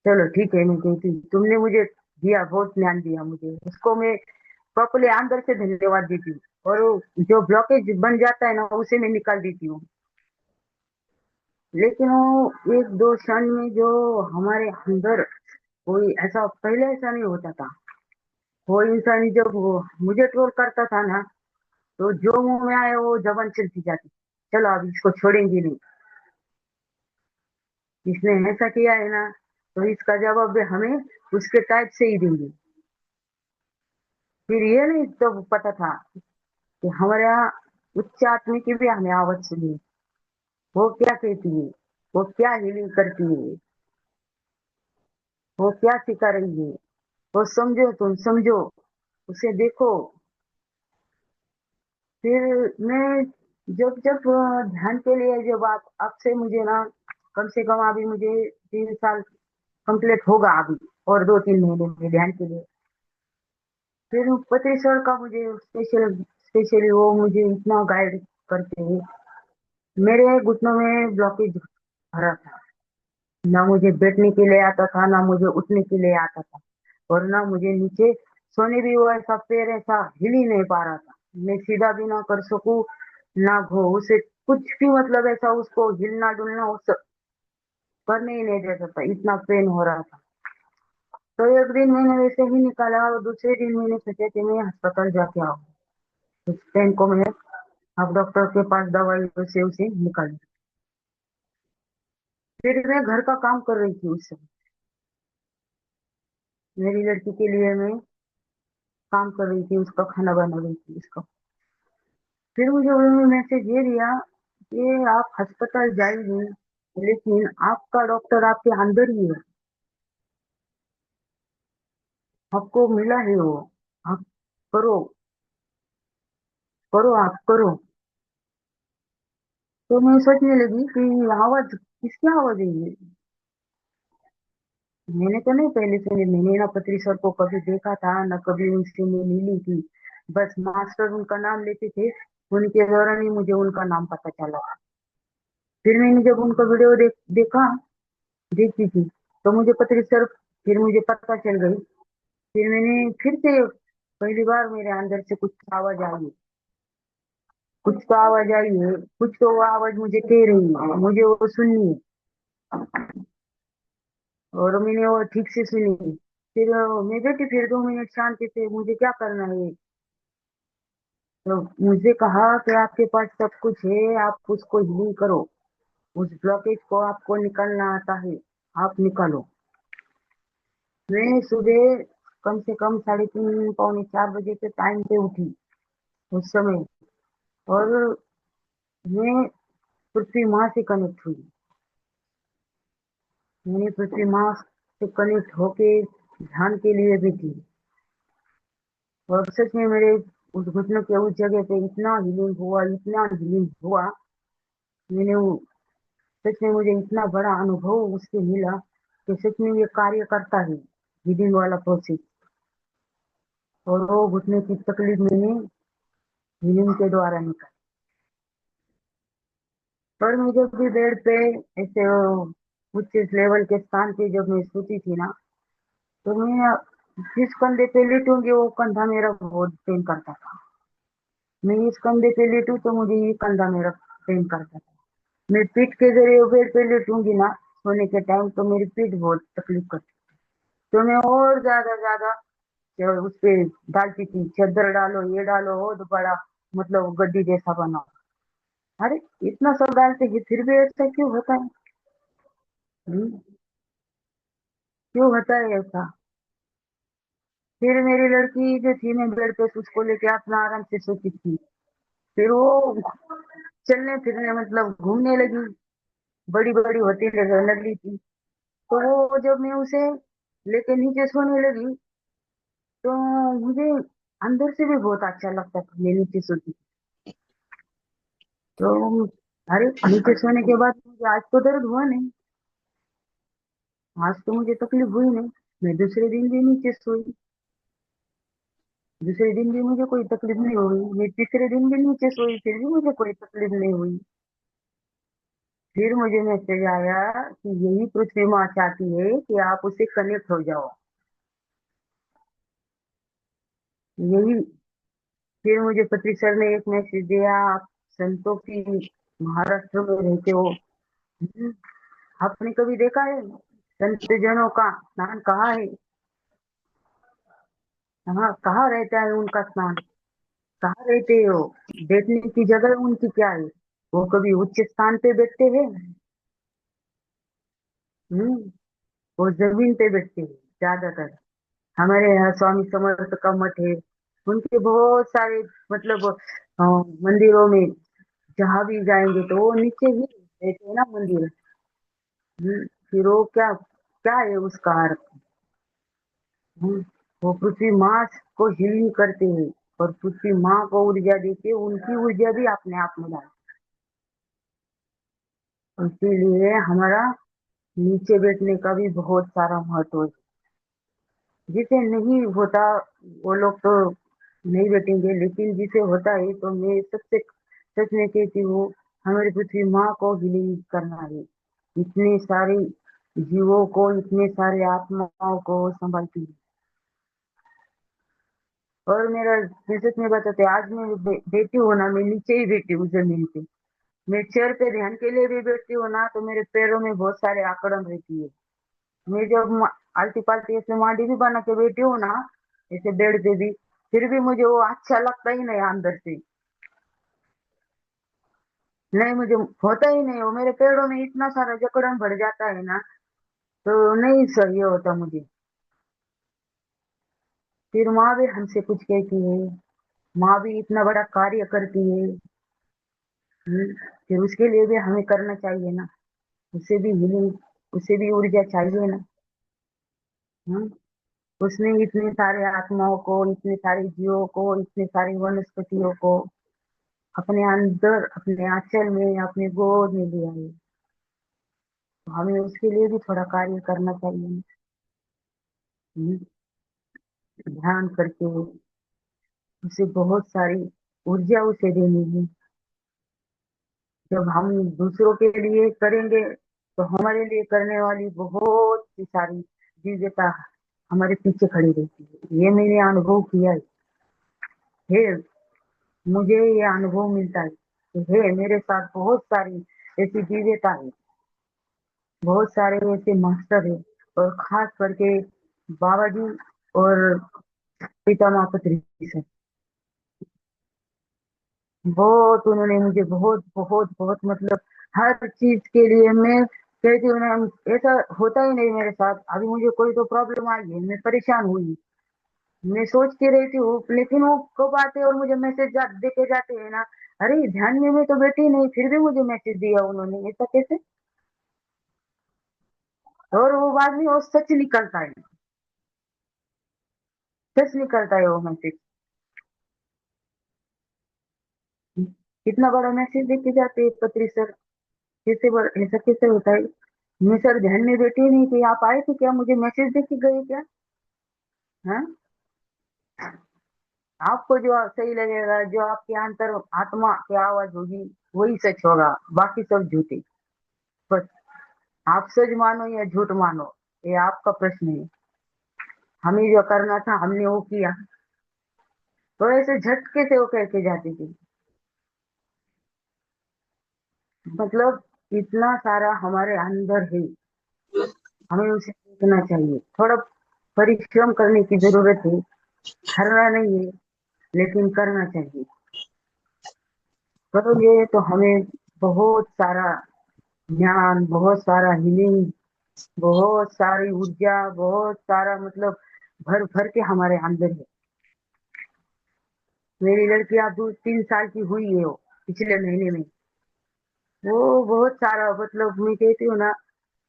चलो ठीक है। मैं कहती हूँ तुमने मुझे दिया, बहुत ज्ञान दिया मुझे, उसको मैं प्रॉपरली अंदर से धन्यवाद देती हूँ। और वो जो ब्लॉकेज बन जाता है ना उसे मैं निकाल देती हूँ। लेकिन वो एक दो क्षण में जो हमारे अंदर कोई ऐसा, पहले ऐसा नहीं होता था। वो इंसान जब वो मुझे ट्रोल करता था ना, तो जो मुंह में आए वो जबान चलती जाती, चलो अब इसको छोड़ेंगे नहीं, इसने ऐसा किया है ना, तो इसका जवाब भी हमें उसके टाइप से ही देंगे। फिर ये नहीं तो पता था कि हमारे यहाँ उच्च आत्मा की भी हमें आवाज सुनी, वो क्या कहती है, वो क्या हीलिंग करती है, वो क्या सिखा रही है, वो समझो, तुम समझो, उसे देखो। फिर मैं जब जब ध्यान के लिए, जब आप अब से मुझे ना कम से कम अभी मुझे 3 साल कंप्लीट होगा अभी, और 2-3 महीने में ध्यान के लिए। फिर पतेश्वर का मुझे स्पेशली वो मुझे इतना गाइड करते हैं। मेरे घुटनों में ब्लॉकेज भरा था, ना मुझे बैठने के लिए आता था, ना मुझे उठने के लिए आता था, और ना मुझे नीचे सोने भी, वो ऐसा पैर ऐसा हिल ही नहीं पा रहा था, मैं सीधा भी ना कर सकूं, ना घो उसे कुछ भी, मतलब ऐसा उसको हिलना डुलना उस करने ही नहीं देता था, इतना पेन हो रहा था। तो एक दिन मैंने वैसे ही निकाला, और दूसरे दिन मैंने सोचा कि मैं अस्पताल जाके आऊँ, उस पेन को मैं अब डॉक्टर के पास दवाई से उसे निकाली। फिर मैं घर का काम कर रही थी उस समय, मेरी लड़की के लिए मैं काम कर रही थी, उसका खाना बना रही थी उसका। फिर मुझे उन्होंने मैसेज ये दिया कि आप अस्पताल जाइए, लेकिन आपका डॉक्टर आपके अंदर ही है। आपको मिला है वो, आप करो, करो, आप करो। तो मैं सोचने लगी कि आवाज किसकी आवाज है ये। मैंने तो नहीं पहले सुनी, मैंने ना पत्री सर को कभी देखा था ना कभी उनसे मैं मिली थी। बस मास्टर उनका नाम लेते थे, उनके दौरान ही मुझे उनका नाम पता चला। फिर मैंने जब उनका वीडियो देखा, देखी थी, तो मुझे पत्री सर फिर मुझे पता चल गई। फिर मैंने फिर से पहली बार मेरे अंदर से कुछ आवाज आई, कुछ तो आवाज आई है, कुछ तो वो आवाज मुझे कह रही है, मुझे वो सुननी है। और मैंने वो ठीक से सुनी। फिर मैं बैठी, फिर 2 मिनट शांति से, मुझे क्या करना है। तो मुझे कहा कि आपके पास सब कुछ है, आप उसको हीलिंग करो, उस ब्लॉकेज को आपको निकालना आता है, आप निकालो। मैं सुबह कम से कम 3:30 पौने 4 बजे के टाइम पे उठी उस समय। और मैं पृथ्वी माँ से कनेक्ट हुई। मैंने पृथ्वी माँ से कनेक्ट होके ध्यान के लिए भी थी। और सच में मेरे उस घुटनों के उस जगह पे इतना हीलिंग हुआ, इतना हीलिंग हुआ। मैंने वो, सच में मुझे इतना बड़ा अनुभव उससे मिला कि सच में ये कार्य करता है हीलिंग वाला प्रोसेस। और वो घुटने की तकलीफ मैंने हीलिंग के द्वारा निकाली। पर मैं जब भी बेड पे ऐसे उच्च लेवल के स्थान पे जब मैं सोती थी ना, तो मैं जिस कंधे पे लेटूंगी वो कंधा मेरा बहुत पेन करता था। मैं इस कंधे पे लेटूं तो मुझे ये कंधा मेरा पेन करता था। मैं पीठ के जरिए बेड पे लेटूंगी ना सोने के टाइम, तो मेरी पीठ बहुत तकलीफ करती। तो मैं और ज्यादा ज्यादा उस पे डालती थी, चादर डालो, ये डालो, वो बड़ा मतलब गद्दी जैसा बनाओ। अरे इतना सब डालते हैं फिर भी ऐसा क्यों होता है? हम्म, क्यों होता है ऐसा? फिर मेरी लड़की जो थी, मैं बेड पे उसको लेके अपना आराम से सोती थी। फिर वो चलने फिरने मतलब घूमने लगी, बड़ी बड़ी होती लगी थी। तो वो जब मैं उसे लेके नीचे सोने लगी, तो मुझे अंदर से भी बहुत अच्छा लगता था, मैं नीचे सोती। तो अरे नीचे सोने के बाद मुझे आज तो दर्द हुआ नहीं, आज तो मुझे तकलीफ हुई नहीं। मैं दूसरे दिन भी नीचे सोई, दूसरे दिन भी मुझे कोई तकलीफ नहीं हुई। मैं तीसरे दिन भी नीचे सोई, फिर भी मुझे कोई तकलीफ नहीं हुई। फिर मुझे मैसेज आया कि यही पृथ्वी माँ चाहती है कि आप उससे कनेक्ट हो जाओ, यही। फिर मुझे पत्री सर ने एक मैसेज दिया, आप संतों की महाराष्ट्र में रहते हो। हम्म, आपने कभी देखा है संत जनों का स्नान कहाँ है? हाँ, कहाँ रहता है उनका स्नान? कहाँ रहते हो? बैठने की जगह उनकी क्या है? वो कभी उच्च स्थान पे बैठते हैं? हम्म, वो जमीन पे बैठते हैं ज्यादातर। हमारे यहाँ स्वामी समर्थ का मठ है, उनके बहुत सारे मतलब मंदिरों में जहाँ भी जाएंगे तो वो नीचे ही रहते हैं ना मंदिर। फिर वो क्या क्या है उसका अर्थ? हम्म, वो पृथ्वी माँ को हीलिंग करते हैं और पृथ्वी माँ को ऊर्जा देते हैं, उनकी ऊर्जा भी अपने आप में डालते हैं। इसीलिए हमारा नीचे बैठने का भी बहुत सारा महत्व है। जिसे नहीं होता वो लोग तो नहीं बैठेंगे, लेकिन जिसे होता है तो मैं सबसे सच में कहती हूँ, हमारी पृथ्वी माँ को हीलिंग करना है। इतने सारे जीवों को, इतने सारे आत्माओं को संभालती है। और मेरा सच में बताते, आज मैं बैठी हूँ ना, मैं नीचे ही बैठी हूँ जमीन पे। मैं चेयर पे ध्यान के लिए भी बैठती हूँ ना, तो मेरे पैरों में बहुत सारे आकड़न रहती है। मैं जब आलती पालती ऐसे मांडी भी बना के बैठी हूँ ना, ऐसे बेड पे भी, फिर भी मुझे वो अच्छा लगता ही नहीं अंदर से। नहीं, मुझे होता ही नहीं, वो मेरे पैरों में इतना सारा जकड़न भर जाता है ना, तो नहीं सही होता मुझे। फिर माँ भी हमसे कुछ कहती है, माँ भी इतना बड़ा कार्य करती है। फिर उसके लिए भी हमें करना चाहिए ना, उसे भी हीलिंग, उसे भी ऊर्जा चाहिए ना। हम्म, उसने इतने सारे आत्माओं को, इतने सारे जीवों को, इतने सारी वनस्पतियों को अपने अंदर, अपने आंचल में, अपने गोद में लिया है। तो हमें उसके लिए भी थोड़ा कार्य करना चाहिए। हम्म, ध्यान करके उसे बहुत सारी ऊर्जा उसे देनी है। जब हम दूसरों के लिए करेंगे तो हमारे लिए करने वाली बहुत सी सारी दिव्यता हमारे पीछे खड़ी रहती है। ये मैंने अनुभव किया है। मुझे ये अनुभव मिलता है कि है मेरे साथ बहुत सारी ऐसी दिव्यता है, बहुत सारे ऐसे मास्टर है, और खास करके बाबा जी और पिता माता सर, बहुत उन्होंने मुझे बहुत बहुत बहुत मतलब हर चीज के लिए, मैं कहती हूँ ना, ऐसा होता ही नहीं मेरे साथ। अभी मुझे कोई तो प्रॉब्लम आई है, मैं परेशान हुई, मैं सोचती रहती हूँ, लेकिन वो कब आते हैं और मुझे मैसेज देके जाते हैं ना, अरे ध्यान में मैं तो बैठी नहीं, फिर भी मुझे मैसेज दिया उन्होंने, ऐसा कैसे? और वो बाद में वो सच निकलता है, सच निकलता है वो मैसेज। कितना बड़ा मैसेज देके जाते हैं पत्री सर, कैसे ऐसा कैसे होता है? मैं सर ध्यान में बैठी ही नहीं थी, आप आए थे क्या, मुझे मैसेज देख के गए क्या? हाँ, आपको जो सही लगेगा, जो आपके अंतर आत्मा की आवाज होगी, वही सच होगा, बाकी सब झूठे। बस आप सच मानो या झूठ मानो, ये आपका प्रश्न है। हमें जो करना था हमने वो किया। तो ऐसे झटके से वो कह के जाती थी, मतलब इतना सारा हमारे अंदर है, हमें उसे देखना चाहिए। थोड़ा परिश्रम करने की जरूरत है, हरना नहीं है, लेकिन करना चाहिए। करोगे तो हमें बहुत सारा ज्ञान, बहुत सारा हीलिंग, बहुत सारी ऊर्जा, बहुत सारा मतलब भर भर के हमारे अंदर है। मेरी लड़की आप 2-3 साल की हुई है, वो पिछले महीने में, वो बहुत सारा मतलब मैं कहती हूँ ना,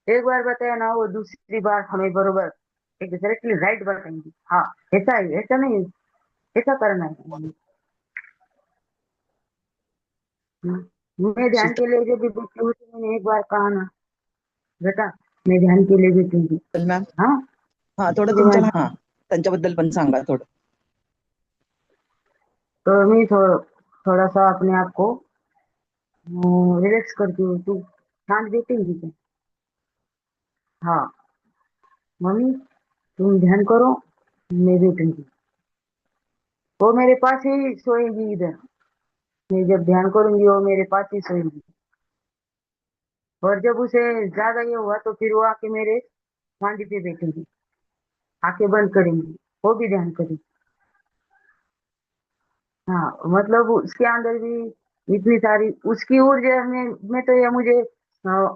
एक बार बताया ना, वो दूसरी बार हमें बरोबर एग्जैक्टली राइट बताएंगी। हाँ, ऐसा है, ऐसा नहीं, ऐसा करना है हमें। मैं ध्यान के लिए जब भी बैठी हूँ तो मैंने एक बार कहा ना, बेटा मैं ध्यान के लिए बैठूंगी। मॅम, हाँ, हा थोडं मुझे तुमच्या ध्यान, हा त्यांच्याबद्दल पण सांगा थोडं. तो मैं थोड़ा सा अपने आप को रिलैक्स करती हूँ। तू शांत बैठेंगी क्या? हाँ मम्मी, तुम ध्यान करो, मैं बैठूंगी। वो मेरे पास ही सोएगी इधर, मैं जब ध्यान करूंगी वो मेरे पास ही सोएगी। और जब उसे ज्यादा ये हुआ तो फिर वो आके मेरे मांडी पे बैठेगी, आंखें बंद करेंगी, वो भी ध्यान करेगी। हाँ, मतलब उसके अंदर भी इतनी सारी उसकी ऊर्जा में तो ये मुझे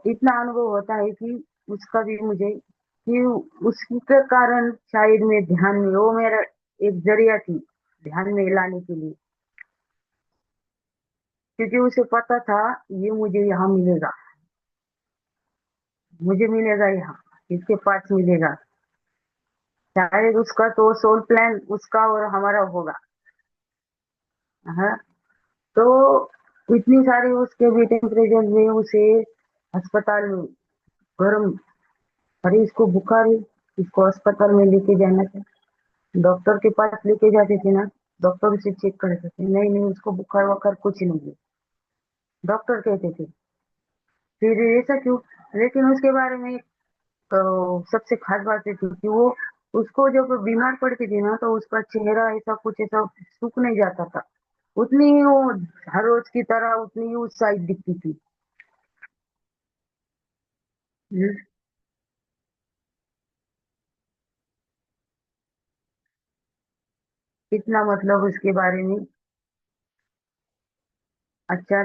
इतना अनुभव होता है कि उसका भी मुझे, कि उसके कारण शायद मैं ध्यान में, वो मेरा एक जरिया थी ध्यान में लाने के लिए, क्योंकि उसे पता था ये मुझे यहाँ मिलेगा, मुझे मिलेगा यहाँ, इसके पास मिलेगा। शायद उसका तो सोल प्लान उसका और हमारा होगा। हाँ, तो इतनी सारी उसके भी टेम्परेचर में उसे अस्पताल में गर्म, अरे इसको बुखार है, इसको अस्पताल में लेके जाना था। डॉक्टर के पास लेके जाते थे ना, डॉक्टर उसे चेक करते थे, नहीं नहीं उसको बुखार वखार कुछ नहीं है, डॉक्टर कहते थे। फिर ऐसा क्यों? लेकिन उसके बारे में सबसे खास बात ये थी कि वो, उसको जब बीमार पड़ती थी ना तो उसका चेहरा ऐसा कुछ ऐसा सूख नहीं जाता था, उतनी ही वो हर रोज की तरह उतनी ही उत्साहित दिखती थी। हम्म, इतना मतलब उसके बारे में। अच्छा,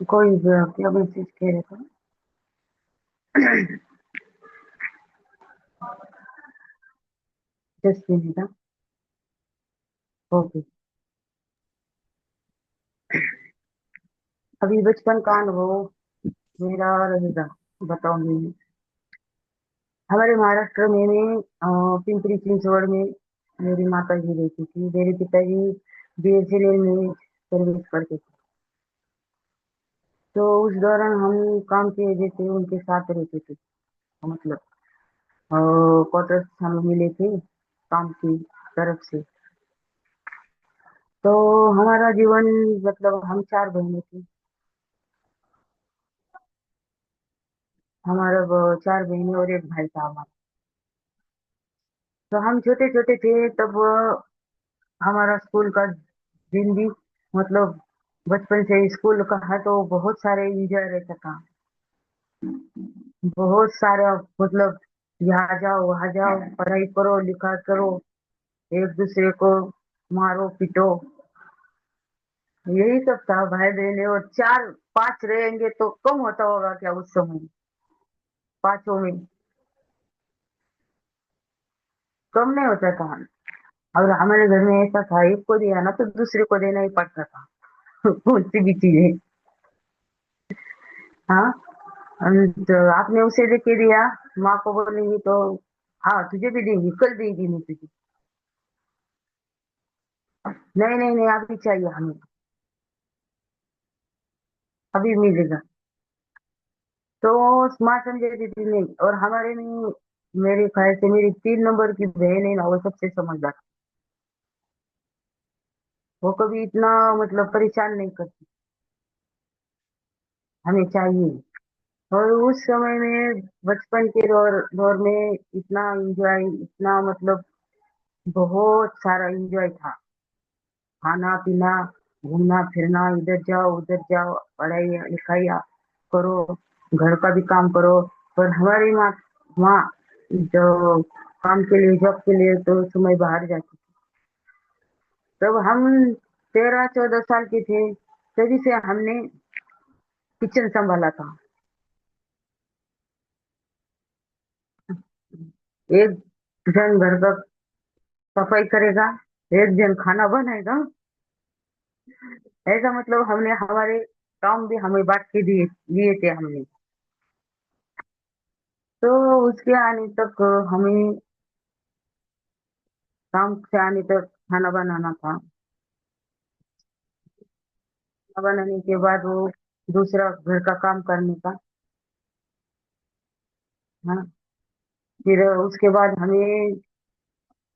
कोई क्या मैसेज कह रहे थे? Just minute. ओके, अभी बचपन का अनुभव मेरा रहेगा, बताऊंगी। हमारे महाराष्ट्र में पिंपरी चिंचवड़ में मेरी माता जी रहती थी। मेरे पिताजी बीएसएनएल में सर्विस करते थे। तो उस दौरान हम काम की वजह से उनके साथ रहते थे। मतलब क्वार्टर्स हमें मिले थे काम की तरफ से। तो हमारा जीवन, मतलब हम 4 बहनें थी। हमारा 4 बहनें और एक भाई था हमारा। तो हम छोटे छोटे थे तब। हमारा स्कूल का दिन भी, मतलब बचपन से स्कूल का है तो बहुत सारे एंजॉय रहता था। बहुत सारा, मतलब यहाँ जाओ वहाँ जाओ, पढ़ाई करो लिखा करो, एक दूसरे को मारो पीटो, यही सब था। भाई बहने और 4 5 रहेंगे तो कम होता होगा क्या उस समय? पांचों में कम नहीं होता था। और हमारे घर में ऐसा था, एक को दिया ना तो दूसरे को देना ही पड़ता था। कौन सी भी चीज है। हाँ। तो आपने उसे देके दिया, माँ को बोलेंगी तो हाँ तुझे भी देंगी, कल देगी नहीं तुझे। नहीं नहीं नहीं, अभी चाहिए हमें, अभी मिलेगा। तो माँ समझे दीदी नहीं। और हमारे में, मेरे ख्याल से मेरी 3 नंबर की बहन है ना, वो सबसे समझदार। वो कभी इतना, मतलब परेशान नहीं करती, हमें चाहिए। और उस समय में, बचपन के दौर में इतना एंजॉय, इतना मतलब बहुत सारा एंजॉय था। खाना पीना, घूमना फिरना, इधर जाओ उधर जाओ, पढ़ाई लिखाई करो, घर का भी काम करो। और हमारी माँ माँ जो काम के लिए, जॉब के लिए तो समय बाहर जाती थी। तब हम 13 14 साल के थे, तभी से हमने किचन संभाला था। एक जन घर का सफाई करेगा, एक जन खाना बनाएगा। ऐसा मतलब हमने हमारे काम भी हमें बांट के दिए दिए थे हमने। तो उसके आने तक हमें, काम से आने तक खाना बनाना था। खाना बनाने के बाद वो दूसरा घर का काम करने का। हाँ। फिर उसके बाद हमें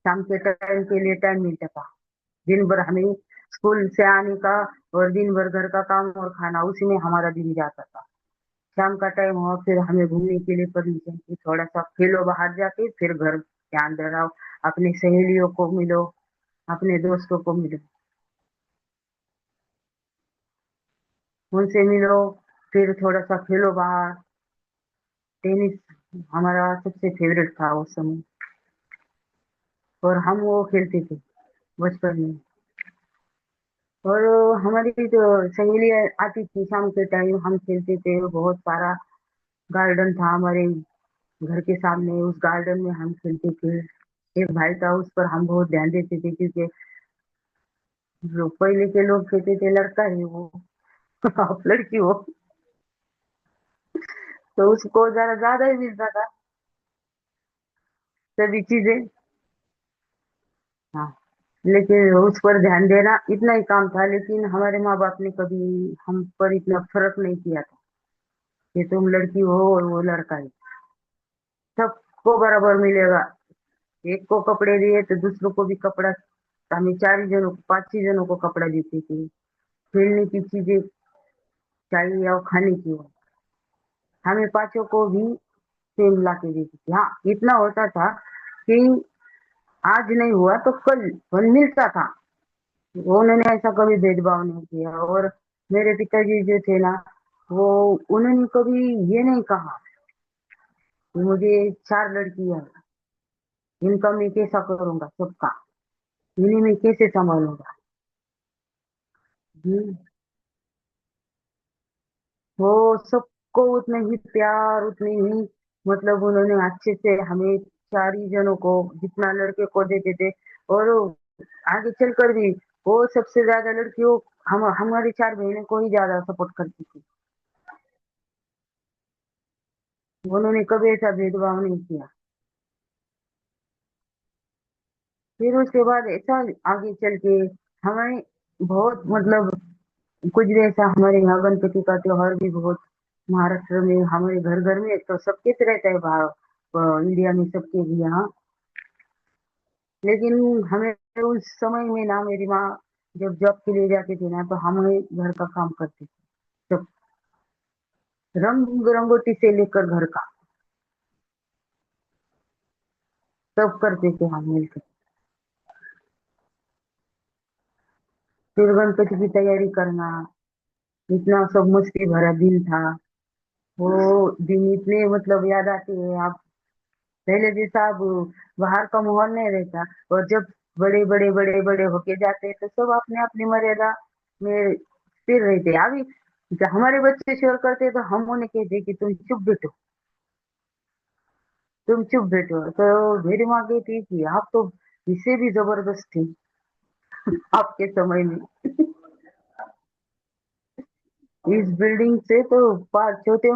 शाम के टाइम के लिए टाइम मिलता था। दिन भर हमें स्कूल से आने का और दिन भर घर का काम और खाना, उसी में हमारा दिन जाता था। शाम का टाइम हुआ, फिर हमें घूमने के लिए परमिशन की, थोड़ा सा खेलो बाहर जाके, फिर घर के अंदर आओ, अपनी सहेलियों को मिलो, अपने दोस्तों को मिलो, उनसे मिलो, फिर थोड़ा सा खेलो बाहर। टेनिस हमारा सबसे फेवरेट था उस समय, और हम वो खेलते थे बचपन में। और हमारी जो सहेलियाँ आती थी शाम के टाइम, हम खेलते थे बहुत सारा। गार्डन था हमारे घर के सामने, उस गार्डन में हम खेलते थे। एक भाई था, उस पर हम बहुत ध्यान देते थे, क्योंकि जो पहले के लोग कहते थे लड़का है वो, आप लड़की हो, तो उसको जरा ज्यादा ही मिलता था सभी चीजें। हाँ। लेकिन उस पर ध्यान देना इतना ही काम था, लेकिन हमारे माँ बाप ने कभी हम पर इतना फर्क नहीं किया था कि तुम लड़की हो और वो लड़का है। सबको बराबर मिलेगा। एक को कपड़े दिए तो दूसरों को भी कपड़ा। हमें 4 ही जनों को, 5 ही जनों को कपड़ा देते थे। खेलने की चीजें चाहिए और खाने की हो, हमें पांचों को भी सेम ला के देती थी। हाँ, इतना होता था कि आज नहीं हुआ तो कल फल मिलता था। उन्होंने ऐसा कभी भेदभाव नहीं किया। और मेरे पिताजी जो थे ना, वो, उन्होंने कभी ये नहीं कहा कि मुझे 4 लड़कियां हैं, इनका मैं कैसा करूंगा, सबका इन्हें मैं कैसे संभालूंगा। हम्म। वो सबको उतने ही प्यार, उतनी ही, मतलब उन्होंने अच्छे से हमें 4 ही जनों को जितना लड़के को देते थे। और आगे चलकर भी वो सबसे ज्यादा लड़कियों, हम हमारी 4 बहनों को ही ज्यादा सपोर्ट करती थी। उन्होंने कभी ऐसा भेदभाव नहीं किया। फिर उसके बाद ऐसा आगे चल के हमें बहुत मतलब कुछ भी ऐसा, हमारे यहाँ गणपति का त्योहार भी बहुत, महाराष्ट्र में हमारे घर घर में तो सबके से रहता है, बाहर इंडिया में सबके भी यहाँ। लेकिन हमें उस समय में ना, मेरी माँ जब जॉब के लिए जाती थी ना, तो हमें घर का काम करती थी, सब रंग रंगोटी से लेकर घर का सब करते थे हम मिलकर। फिर गणपति की तैयारी करना, इतना सब मस्ती भरा दिन था। वो दिन इतने मतलब याद आते हैं। आप पहले जैसा अब बाहर का माहौल नहीं रहता, और जब बड़े बड़े बड़े बड़े होके जाते हैं तो सब अपने अपनी मर्यादा में स्थिर रहते हैं। अभी जब हमारे बच्चे शोर करते हैं तो हम उन्हें कहते हैं कि तुम चुप बैठो, तुम चुप बैठो। तो मेरी माँ कहती कि आप तो इससे भी जबरदस्त थे आपके समय में। इस बिल्डिंग से तो पांच चौथे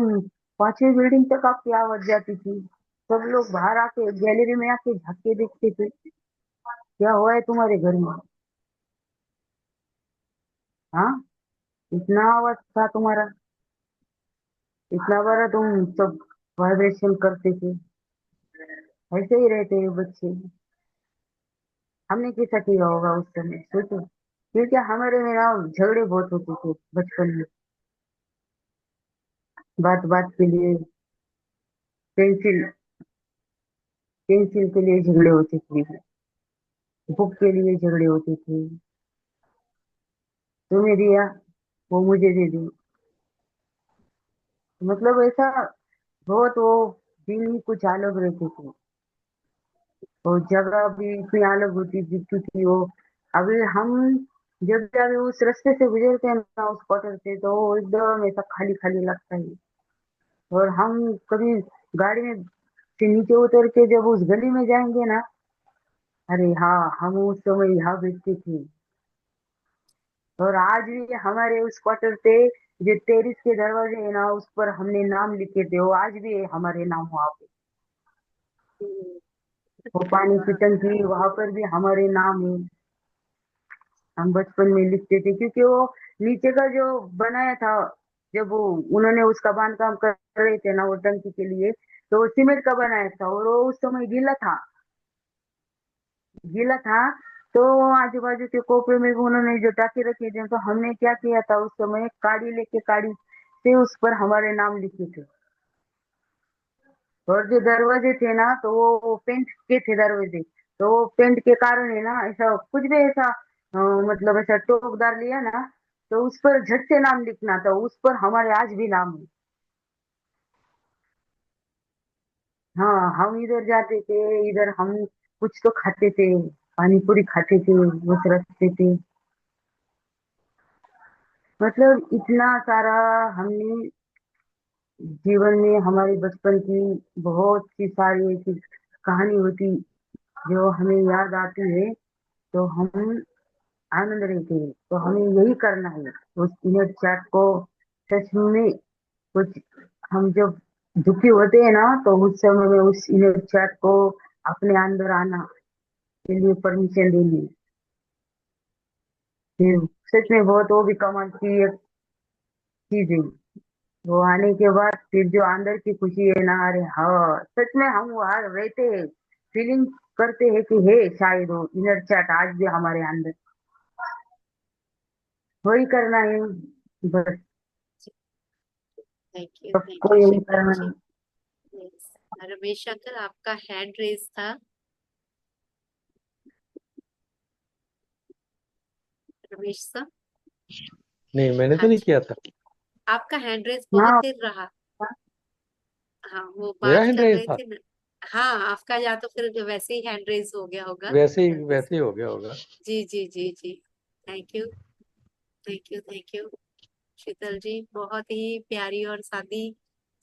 पांचवी बिल्डिंग तक आपकी आवाज जाती थी। सब लोग बाहर आके गैलरी में आके झांक के देखते थे, क्या हुआ है तुम्हारे घर में। हाँ, इतना आवाज था तुम्हारा, इतना बड़ा तुम सब वाइब्रेशन करते थे। ऐसे ही रहते हैं बच्चे। हमने कैसा किया होगा उस समय, सोचो। क्योंकि हमारे में ना झगड़े बहुत होते थे बचपन में, बात बात के लिए। पेंसिल, पेंसिल के लिए झगड़े होते थे, बुक के लिए झगड़े होते थे। तुम्हें दिया, वो मुझे दे दी। मतलब ऐसा बहुत वो दिन ही कुछ अलग रहते थे। और जगह भी इतनी अलग होती दिखती थी वो। अभी हम जब जब उस रास्ते से गुजरते हैं ना, उस क्वार्टर से, तो वो एकदम ऐसा खाली खाली लगता है। और हम कभी गाड़ी में से नीचे उतर के जब उस गली में जाएंगे ना, अरे हाँ, हम उस समय यहाँ बैठते थे। और आज भी हमारे उस क्वार्टर पे जो टेरिस के दरवाजे है ना, उस पर हमने नाम लिखे थे, वो आज भी है हमारे नाम वहाँ पे। हम्म। वो पानी की टंकी, वहां पर भी हमारे नाम है। हम बचपन में लिखते थे, क्योंकि वो नीचे का जो बनाया था, जब वो उन्होंने उसका बांधकाम कर रहे थे ना वो टंकी के लिए, तो वो सीमेंट का बनाया था और वो उस समय गीला था, गीला था। तो आजू बाजू के कोपरे में भी उन्होंने जो टाके रखे थे, तो हमने क्या किया था उस समय, काड़ी लेके काड़ी से उस पर हमारे नाम लिखे थे। और जो दरवाजे थे ना, तो वो पेंट के थे दरवाजे। तो वो पेंट के कारण है ना, ऐसा कुछ भी ऐसा मतलब ऐसा टोकदार लिया ना, तो उस पर झट से नाम लिखना था, उस पर हमारे आज भी नाम है। हाँ, हम इधर जाते थे, इधर हम कुछ तो खाते थे, पानी पूरी खाते थे, बस रखते थे। मतलब इतना सारा हमने जीवन में, हमारे बचपन की बहुत सी सारी ऐसी कहानी होती जो हमें याद आती है, तो हम आनंद लेते हैं। तो हमें यही करना है, उस इनर चैट को सच में कुछ, हम जब दुखी होते हैं ना, तो उस समय में उस इनर चैट को अपने अंदर आना के लिए परमिशन देनी। फिर सच में बहुत वो भी कमाल की एक चीज है। वो आने के बाद फिर जो अंदर की खुशी है ना, अरे हाँ, सच में हम वहां रहते हैं, फीलिंग करते हैं कि है शायद वो इनर चैट आज भी हमारे अंदर। वही करना है बस, थैंक सबको यू यही शीतल करना जी। है। यस। रमेश अंकल, आपका हैंड रेस था। रमेश सर। नहीं, मैंने तो हाँ नहीं जी, किया था। आपका हैंड रेस बहुत हाँ, देर रहा। हाँ, वो मेरा बात हैंड कर रेस रहे था। थे ना। हाँ, आपका या तो फिर वैसे ही हैंड रेस हो गया होगा, गलती से। वैसे ही हो गया होगा। जी जी जी जी। Thank you, thank you, thank you Sheetal ji. बहुत ही प्यारी और सादी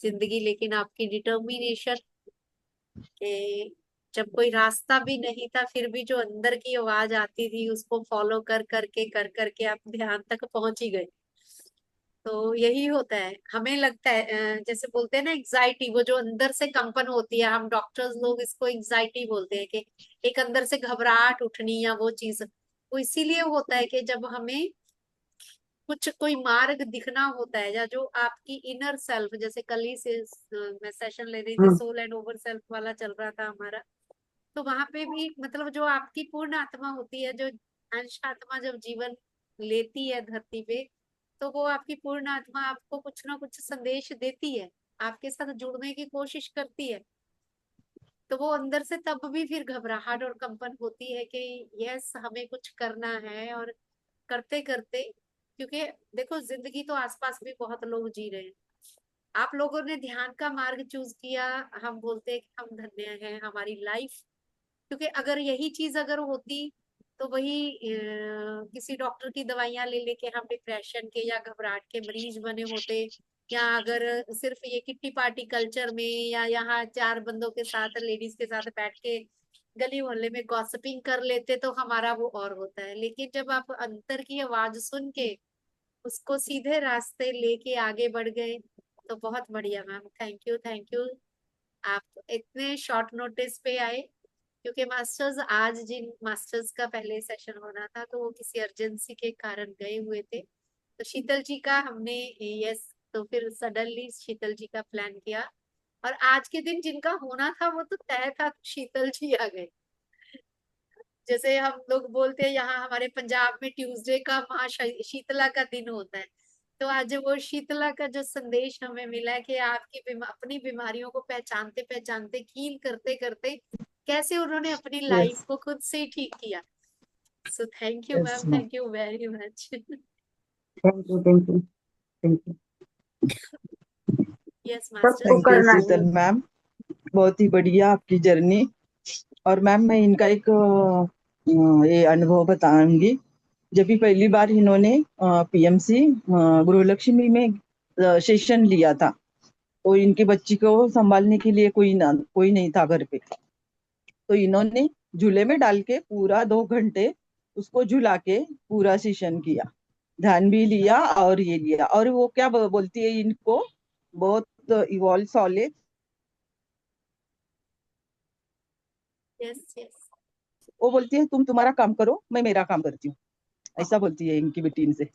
जिंदगी, लेकिन आपकी डिटर्मिनेशन के, जब कोई रास्ता भी नहीं था फिर भी जो अंदर की आवाज आती थी उसको फॉलो कर करके आप ध्यान तक पहुंच ही गए। तो यही होता है, हमें लगता है जैसे बोलते हैं ना एग्जाइटी, वो जो अंदर से कंपन होती है, हम डॉक्टर्स लोग इसको एग्जाइटी बोलते हैं कि एक अंदर से घबराहट उठनी या वो चीज, वो इसीलिए होता है कि जब हमें कुछ कोई मार्ग दिखना होता है, या जो आपकी इनर सेल्फ, जैसे कल ही से मैं सेशन ले रही थी, हम्म सोल एंड ओवर सेल्फ वाला चल रहा था हमारा, तो वहां पे भी मतलब जो आपकी पूर्ण आत्मा होती है, जो अंश आत्मा जब जीवन लेती है धरती पे, तो वो आपकी पूर्ण आत्मा आपको कुछ ना कुछ संदेश देती है, आपके साथ जुड़ने की कोशिश करती है। तो वो अंदर से तब भी फिर घबराहट और कंपन होती है कि यस हमें कुछ करना है, और करते करते, क्योंकि देखो जिंदगी तो आसपास भी बहुत लोग जी रहे हैं, आप लोगों ने ध्यान का मार्ग चूज किया, हम बोलते हैं कि हम धन्य हैं, हमारी लाइफ, क्योंकि अगर यही चीज अगर होती तो वही किसी डॉक्टर की दवाइयां ले लेके हम डिप्रेशन के या घबराहट के मरीज बने होते, या अगर सिर्फ ये किट्टी पार्टी कल्चर में या यहाँ चार बंदों के साथ लेडीज के साथ बैठ के गली मोहल्ले में गॉसिपिंग कर लेते तो हमारा वो और होता है। लेकिन जब आप अंतर की आवाज सुन के उसको सीधे रास्ते लेके आगे बढ़ गए, तो बहुत बढ़िया ma'am, thank you thank you. आप इतने शॉर्ट नोटिस पे आए, क्योंकि मास्टर्स आज जिन मास्टर्स का पहले सेशन होना था तो वो किसी अर्जेंसी के कारण गए हुए थे, तो शीतल जी का हमने, यस, तो फिर सडनली शीतल जी का प्लान किया, और आज के दिन जिनका होना था वो तो तय था, तो शीतल जी आ गए। जैसे हम लोग बोलते हैं यहाँ हमारे पंजाब में ट्यूसडे का महा शीतला का दिन होता है, तो आज वो शीतला का जो संदेश हमें मिला है कि आपकी अपनी बीमारियों को पहचानते पहचानते हील करते करते कैसे उन्होंने अपनी लाइफ यस को खुद से ही ठीक किया। So thank you yes ma'am, ma'am. Thank you very much. Thank you thank you thank you. Yes सबको मास्टर्स थैंक यू करना प्लीज। शीतल है। मैम, बहुत ही बढ़िया आपकी जर्नी। और मैम मैं इनका एक ये अनुभव बताऊंगी। जब भी पहली बार इन्होंने पीएमसी गृहलक्ष्मी में सेशन लिया था, तो इनकी बच्ची को संभालने के लिए कोई नहीं था घर पे, तो इन्होंने झूले में डाल के पूरा 2 घंटे उसको झुला के पूरा सेशन किया, ध्यान भी लिया और ये लिया। और वो क्या बोलती है इनको, बहुत इवॉल्व सॉलेज। Yes yes. वो बोलती है तुम तुम्हारा काम करो, मैं मेरा काम करती हूँ, ऐसा बोलती है इनकी बेटी इनसे।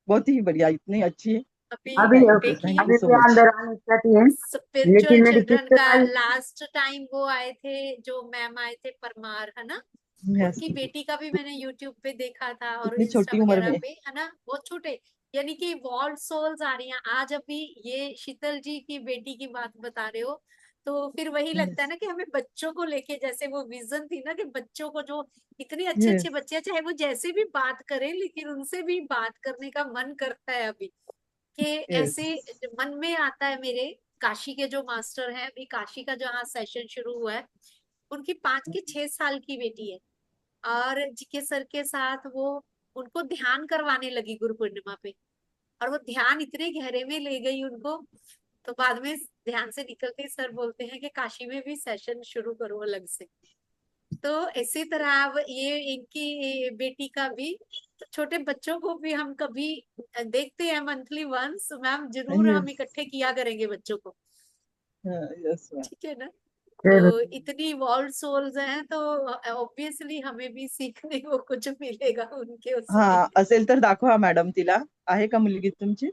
बहुत ही बढ़िया, इतनी अच्छी है। अभी अभी थैंक देखिए यू अभी सो भी मच। अंदर आनी चाहती है, स्पिरिचुअल लेकिन मेरी चिल्ड्रन सिस्टर का आई। लास्ट टाइम वो आए थे, जो मैम आए थे परमार, है ना, यस, उनकी बेटी का भी मैंने यूट्यूब पे देखा था और इतनी इंस्टा छोटी उम्र वगैरह में। पे, है ना, बहुत छोटे, यानी कि वॉल्ड सोल्स आ रही हैं आज। अभी ये शीतल जी की बेटी की बात बता रहे हो, तो फिर वही लगता है यस ना कि हमें बच्चों को लेके, जैसे वो विजन थी ना कि बच्चों को, जो इतने अच्छे अच्छे यस बच्चे हैं, चाहे वो जैसे भी बात करें लेकिन उनसे भी बात करने का मन करता है अभी, कि यस। ऐसे मन में आता है मेरे। काशी के जो मास्टर हैं, अभी काशी का जहाँ सेशन शुरू हुआ है, उनकी 5 की 6 साल की बेटी है, और जीके सर के साथ वो उनको ध्यान करवाने लगी गुरु पूर्णिमा पे, और वो ध्यान इतने गहरे में ले गई उनको, तो बाद में ध्यान से निकलते ही सर बोलते हैं कि काशी में भी सेशन शुरू करो अलग से। तो इसी तरह अब ये इनकी बेटी का भी, तो छोटे बच्चों को भी हम कभी देखते हैं मंथली वंस मैम, जरूर हम यस इकट्ठे किया करेंगे बच्चों को, यस मैम। ठीक है ना। तो चलो, इतनी इवॉल्व सोल्स हैं, तो ऑब्वियसली हमें भी सीखने को कुछ मिलेगा उनके उसमें। हा असेल तर दाखवा मॅडम तिला, आहे का मुलगी तुमची?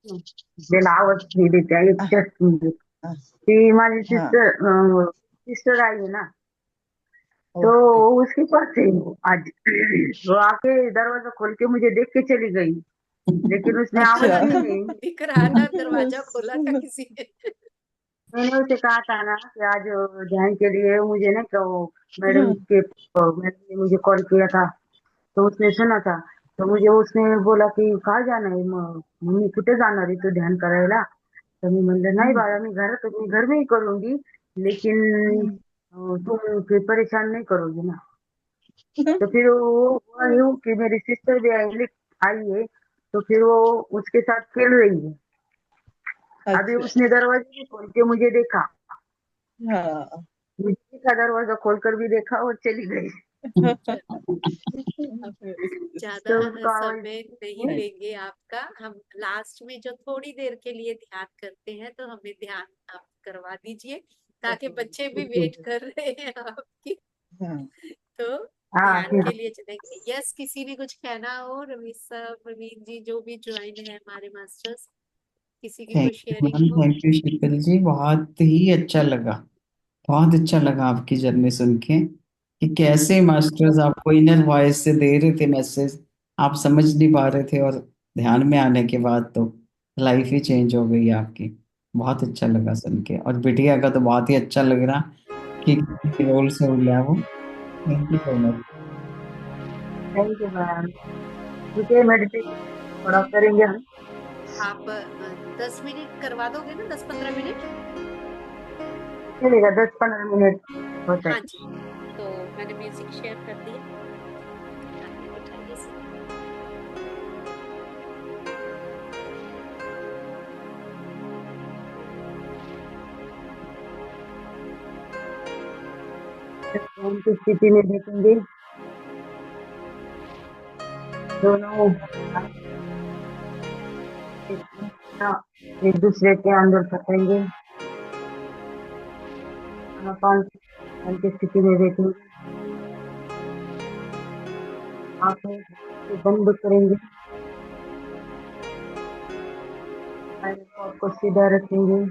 ज्याला आवाज नाही देते आहे, हा just म्हणजे ती माझी हा, सिस्टर आई है ना, तो ओके। उसके पास थी वो आज। वो आके दरवाजा खोल के मुझे देख के चली गई, लेकिन उसने आवाज अच्छा। दी नहीं। दिख रहा था, दरवाजा खोला था किसी ने। मैंने उसे कहा था ना कि आज ध्यान के लिए मुझे ना, कि वो मैडम ने मुझे कॉल किया था, तो उसने सुना था, तो मुझे उसने बोला की काय जाणार आहे, मी कुठे जाणार आहे तू ध्यान करायला? तर मी म्हणलं नाही बाळा, मी घर में ही करूंगी, लेकिन तुम फिर परेशान नहीं करोगी ना। तो फिर वो हुआ यूं कि मेरी सिस्टर भी आई है, तो फिर वो उसके साथ खेल रही है। अभी अच्छा। उसने दरवाजे भी खोल के मुझे देखा, हाँ मुझे का दरवाजा खोलकर भी देखा और चली गई। अब ज्यादा तो उसको समय नहीं लेंगे आपका। हम लास्ट में जो थोड़ी देर के लिए ध्यान करते हैं, तो हमें ध्यान आप करवा दीजिए, ताकि बच्चे भी वेट कर रहे हैं आपकी। हाँ तो हाँ ध्यान ठीक के लिए चलेंगे। यस, किसी ने कुछ कहना हो? रवीश सर, प्रवीण जी, जो भी ज्वाइन है हमारे मास्टर्स, किसी की थैंक कुछ यू शेयरिंग मैम, हो? थैंक यू शीतल जी, बहुत ही अच्छा लगा। बहुत अच्छा लगा आपकी जर्नी सुन के कि कैसे मास्टर्स आपको इनर वॉइस से दे रहे थे मैसेज, आप समझ नहीं पा रहे थे, और ध्यान में आने के बाद तो लाइफ ही चेंज हो गई आपकी। बहुत अच्छा लगा सुन के, और बिटिया का तो बहुत ही अच्छा लग रहा कि रोल से हो गया वो। Thank you so much. Thank you ma'am. ठीक है, मेडिटेशन थोड़ा करेंगे हम। आप 10 मिनट करवा दोगे ना, 10-15 मिनट? चलेगा, 10-15 मिनट होता हाँ है। जी। तो मैंने म्यूजिक शेयर कर दिया, आगे उठाइए सर। ध्यान की स्थिति में देखेंगे, दोनों हाथ एक दूसरे के अंदर पकड़ेंगे, आनापान ध्यान की स्थिति में देखेंगे, आंखें से बंद करेंगे, को सीधा रखेंगे,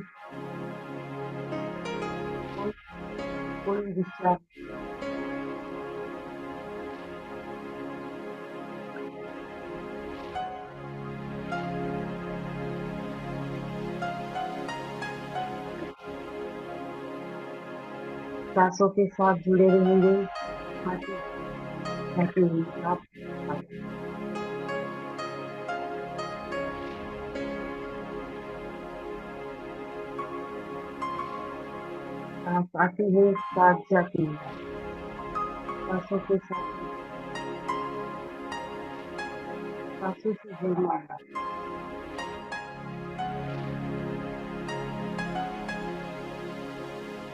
कोई विचार सांसों के साथ जुड़े रहेंगे। हाथी कहती हुई आप सांस आती है, सांस जाती है, सांसों के साथ सांसों से जुड़ना है।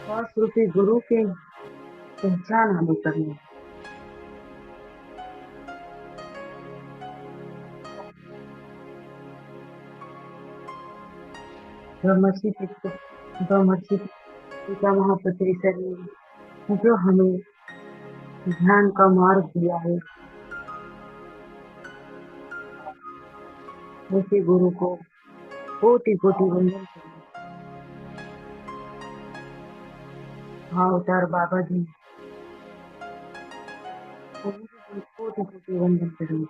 श्वास रूपी गुरु के पहचान हमें करनी है। ब्रह्मर्षि पिता महापति शरीर जो हमें ध्यान का मार्ग दिया है, उसी गुरु को कोटि कोटि वंदन करें। हाँ उतार बाबा जी, कोटि कोटि वंदन करें।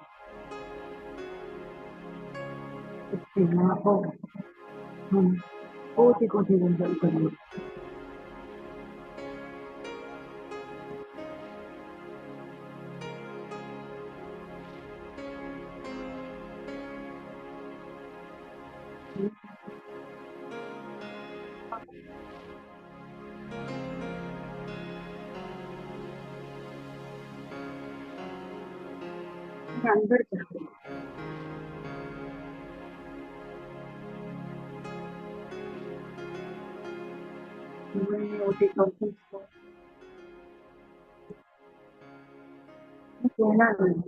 इसकी माँ को हम कोटि कोटि वंदन करें। अंदर जाते मैंने ओटी कंपनी को कहना नहीं,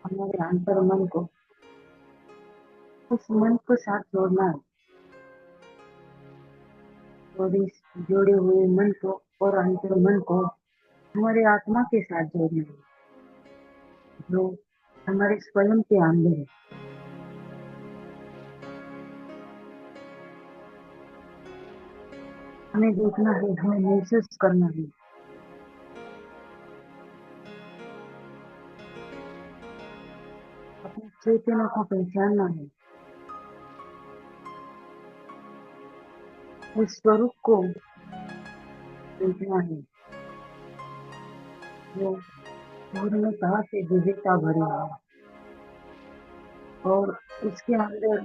हमारे अंतर मन को उस मन को साथ जोड़ना है। जोड़े हुए मन को और अंतर मन को हमारे आत्मा के साथ जोड़ना है, जो हमारे स्वयं के अंदर है। हमें देखना है, हमें महसूस करना है, अपने चेतना को पहचानना है, उस स्वरूप को देखना है जो पूर्णतः से विविधता भरी है, और उसके अंदर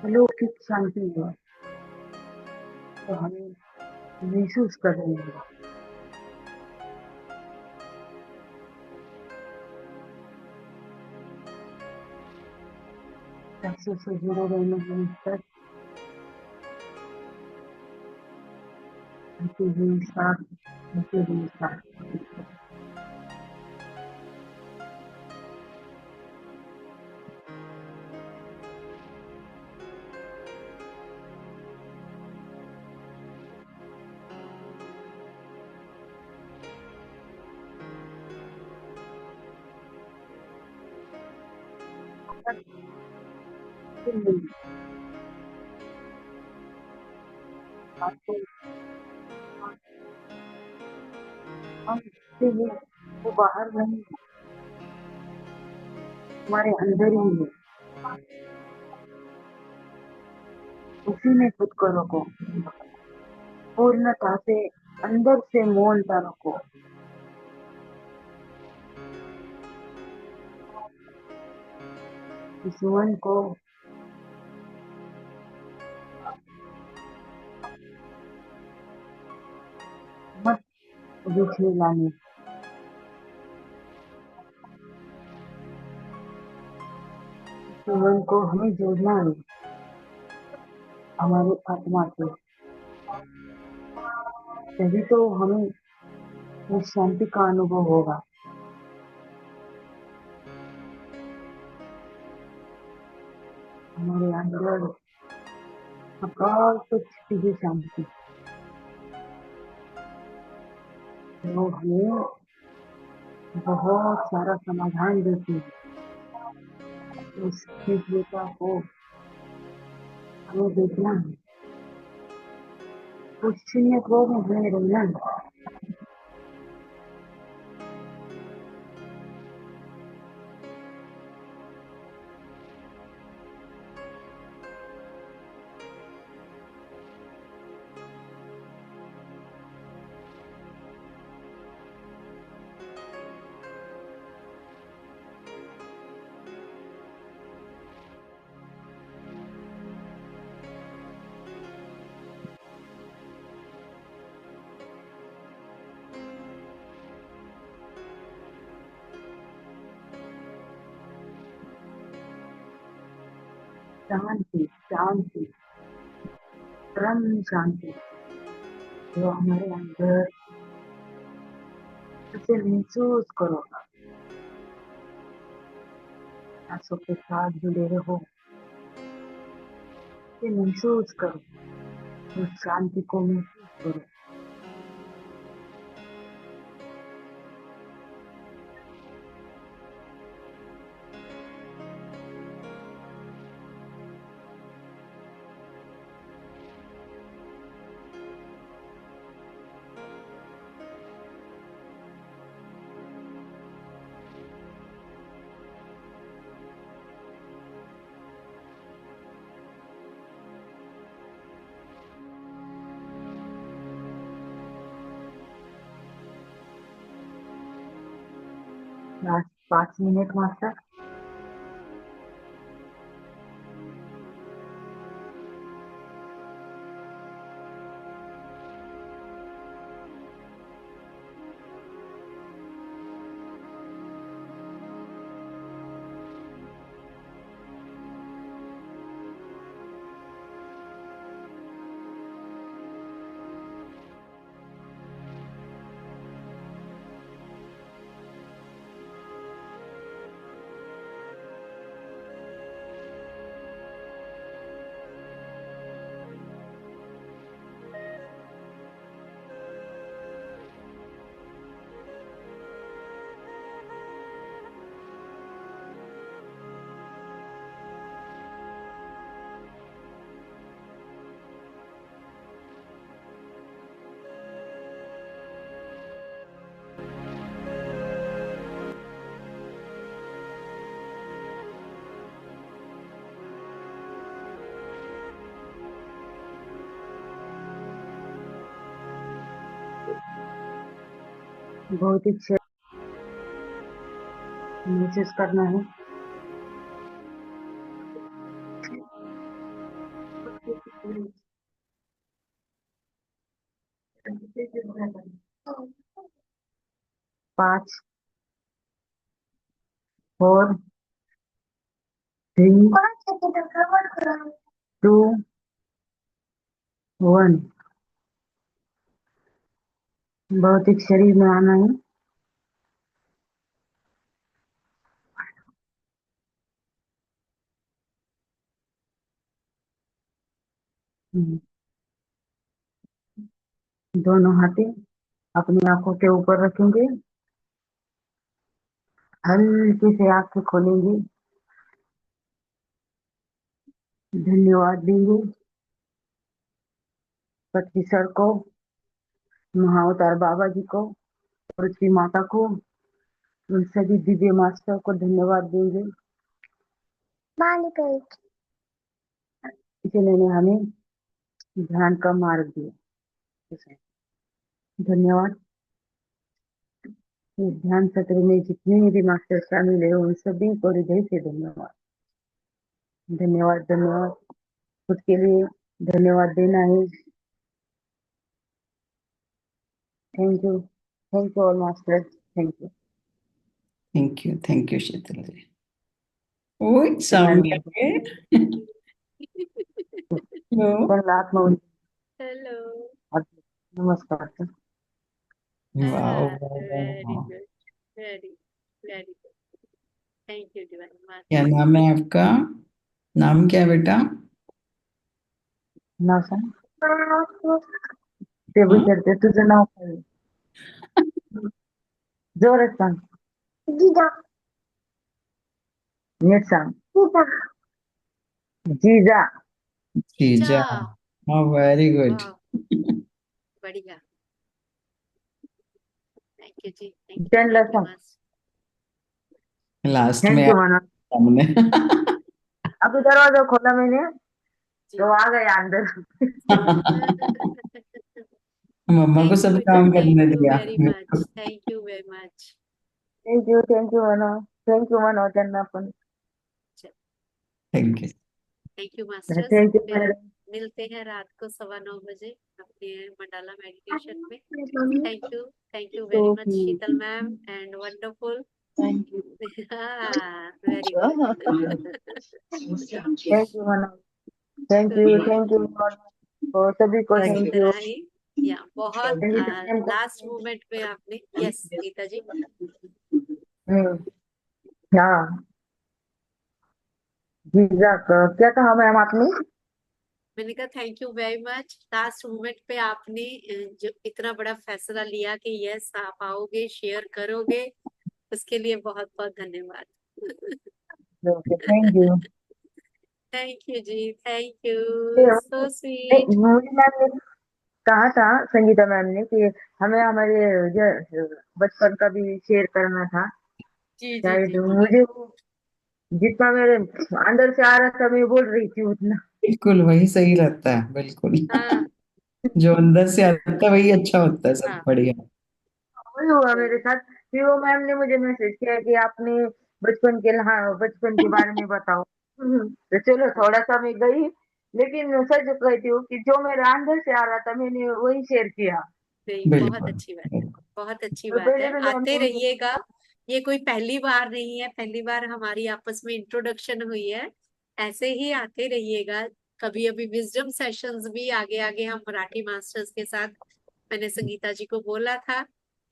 अलौकिक शांति है। तो हमें महसूस कर रहे हैं, तत्व से जुड़े रहना है, ऐसे ही साथ, ऐसे ही साथ। आपको हम से ही, वो बाहर नहीं है, हमारे अंदर ही है। उसी में खुद को रखो, पूर्णता से, अंदर से मौनता रखो। इस मन को मत बिखरे लाने, इस मन को हमें जोड़ना है हमारी आत्मा से, तभी तो हमें उस शांति का अनुभव होगा। हमारे अंदर अकाल तक की शांति, वो हमें बहुत सारा समाधान देती है। उस दिव्यता को हमें देखना है, उस शून्य को हमें रहना है। शांति, शांति, परम शांति जो हमारे अंदर, उसे महसूस करो। सांसों के साथ जुड़े रहो, उसे महसूस करो, उस शांति को महसूस करो। Last 5 minute master. बहुत ही अच्छा महसूस करना है। पाँच, 4, 3, 2, 1। भौतिक शरीर में आना है। दोनों हाथें अपनी आंखों के ऊपर रखेंगे, हल्के से आंखें खोलेंगे, धन्यवाद देंगे पृथ्वी सर को, महाअवतार बाबा जी को, पृथ्वी माता को, उन सभी दिव्य मास्टर को धन्यवाद देंगे जिन्होंने हमें ध्यान का मार्ग दिया। धन्यवाद। इस ध्यान सत्र में जितने भी मास्टर शामिल है उन सभी को हृदय से धन्यवाद। धन्यवाद धन्यवाद। खुद के लिए धन्यवाद देना है। Thank you all master, thank you. Thank you Sheetal ji. ओए सामने आत्मा हेलो। नमस्कार। Wow very good, very very good. Thank you divine master. क्या नाम है आपका? नाम क्या है बेटा? नाव सांग ते विचारते तुझं नाव काय? जोरात सांग, नीट सांग। जीजा। जीजा। हाँ वेरी गुड। बढ़िया। थैंक यू जी, थैंक त्यांना यू सांग लास्ट में थैंक यू माना। सामने अभी दरवाजा खोला मैंने तो आ गया अंदर। मम्मा को सब काम करने दिया। Very much, thank you very much. Thank you मानो त्यांना पण। Thank you masters. Thank you फिर मिलते हैं रात को 9:15 बजे अपने मंडाला मेडिटेशन में। Thank you very much Sheetal ma'am and wonderful. Thank you. Very good. Thank you मानो। थैंक यू और सभी को थैंक यू। या बहुत लास्ट मोमेंट में आपने, यस गीता जी। हाँ जीजा क्या कहा मैम आपने? मैंने कहा thank you very much. Last moment पे आपने जो इतना बड़ा फैसला लिया कि यस आप आओगे, शेयर करोगे, उसके लिए बहुत बहुत धन्यवाद। Thank you. थैंक यू जी, थैंक यू, सो स्वीट। मुझे मैम ने कहा था, संगीता मैम ने, कि हमें हमारे बचपन का भी शेयर करना था। शायद मुझे जितना मेरे अंदर से आ रहा था मैं बोल रही थी उतना। बिल्कुल वही सही रहता है, बिल्कुल। हाँ। जो अंदर से आता है वही अच्छा होता है, सब बढ़िया। वही हुआ मेरे साथ। फिर वो मैम ने मुझे मैसेज किया कि आपने बचपन के बारे में बताओ। तो चलो थोड़ा सा मैं गई, लेकिन सच कहती हूँ कि जो मेरे अंदर से आ रहा था मैंने वही शेयर किया। बहुत अच्छी बात है, बहुत अच्छी बात है। आते रहिएगा, ये कोई पहली बार नहीं है, पहली बार हमारी आपस में इंट्रोडक्शन हुई है। ऐसे ही आते रहिएगा। कभी अभी विजडम सेशंस भी आगे आगे हम मराठी मास्टर्स के साथ, मैंने संगीता जी को बोला था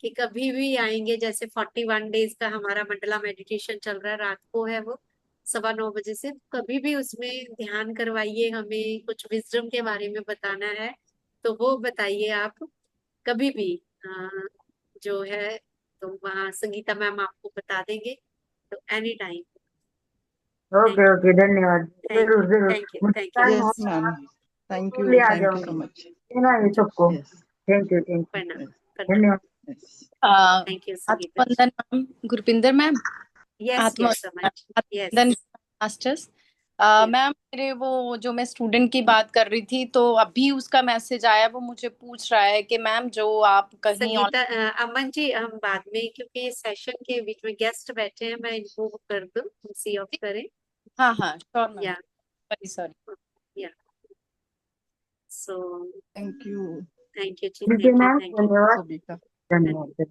कि कभी भी आएंगे। जैसे 41 डेज का हमारा मंडला मेडिटेशन चल रहा है, रात को है वो 9:15 बजे से। कभी भी उसमें ध्यान करवाइए, हमें कुछ विजडम के बारे में बताना है तो वो बताइए आप कभी भी। जो है तो वहाँ संगीता मैम आपको बता देंगे, तो एनी टाइम। ओके धन्यवाद। जरूर जरूर। Thank you yes ma'am, thank you so much. सबको थैंक यू धन्यवाद। Thank you Sangeeta. आत्मवंदन मैम, गुरपिंदर मैम। यस आत्मवंदन मास्टर्स। मैम मेरे वो जो मैं स्टूडेंट की बात कर रही थी, तो अभी उसका मैसेज आया, वो मुझे पूछ रहा है कि मैम जो आप कहीं संगीता अमन जी, हम बाद में, क्योंकि सेशन के बीच में गेस्ट बैठे हैं, मैं इनको कर दूं, सी ऑफ करें। हाँ श्योर मैम, सॉरी। या सो थैंक यू जी, धन्यवाद। धन्यवाद।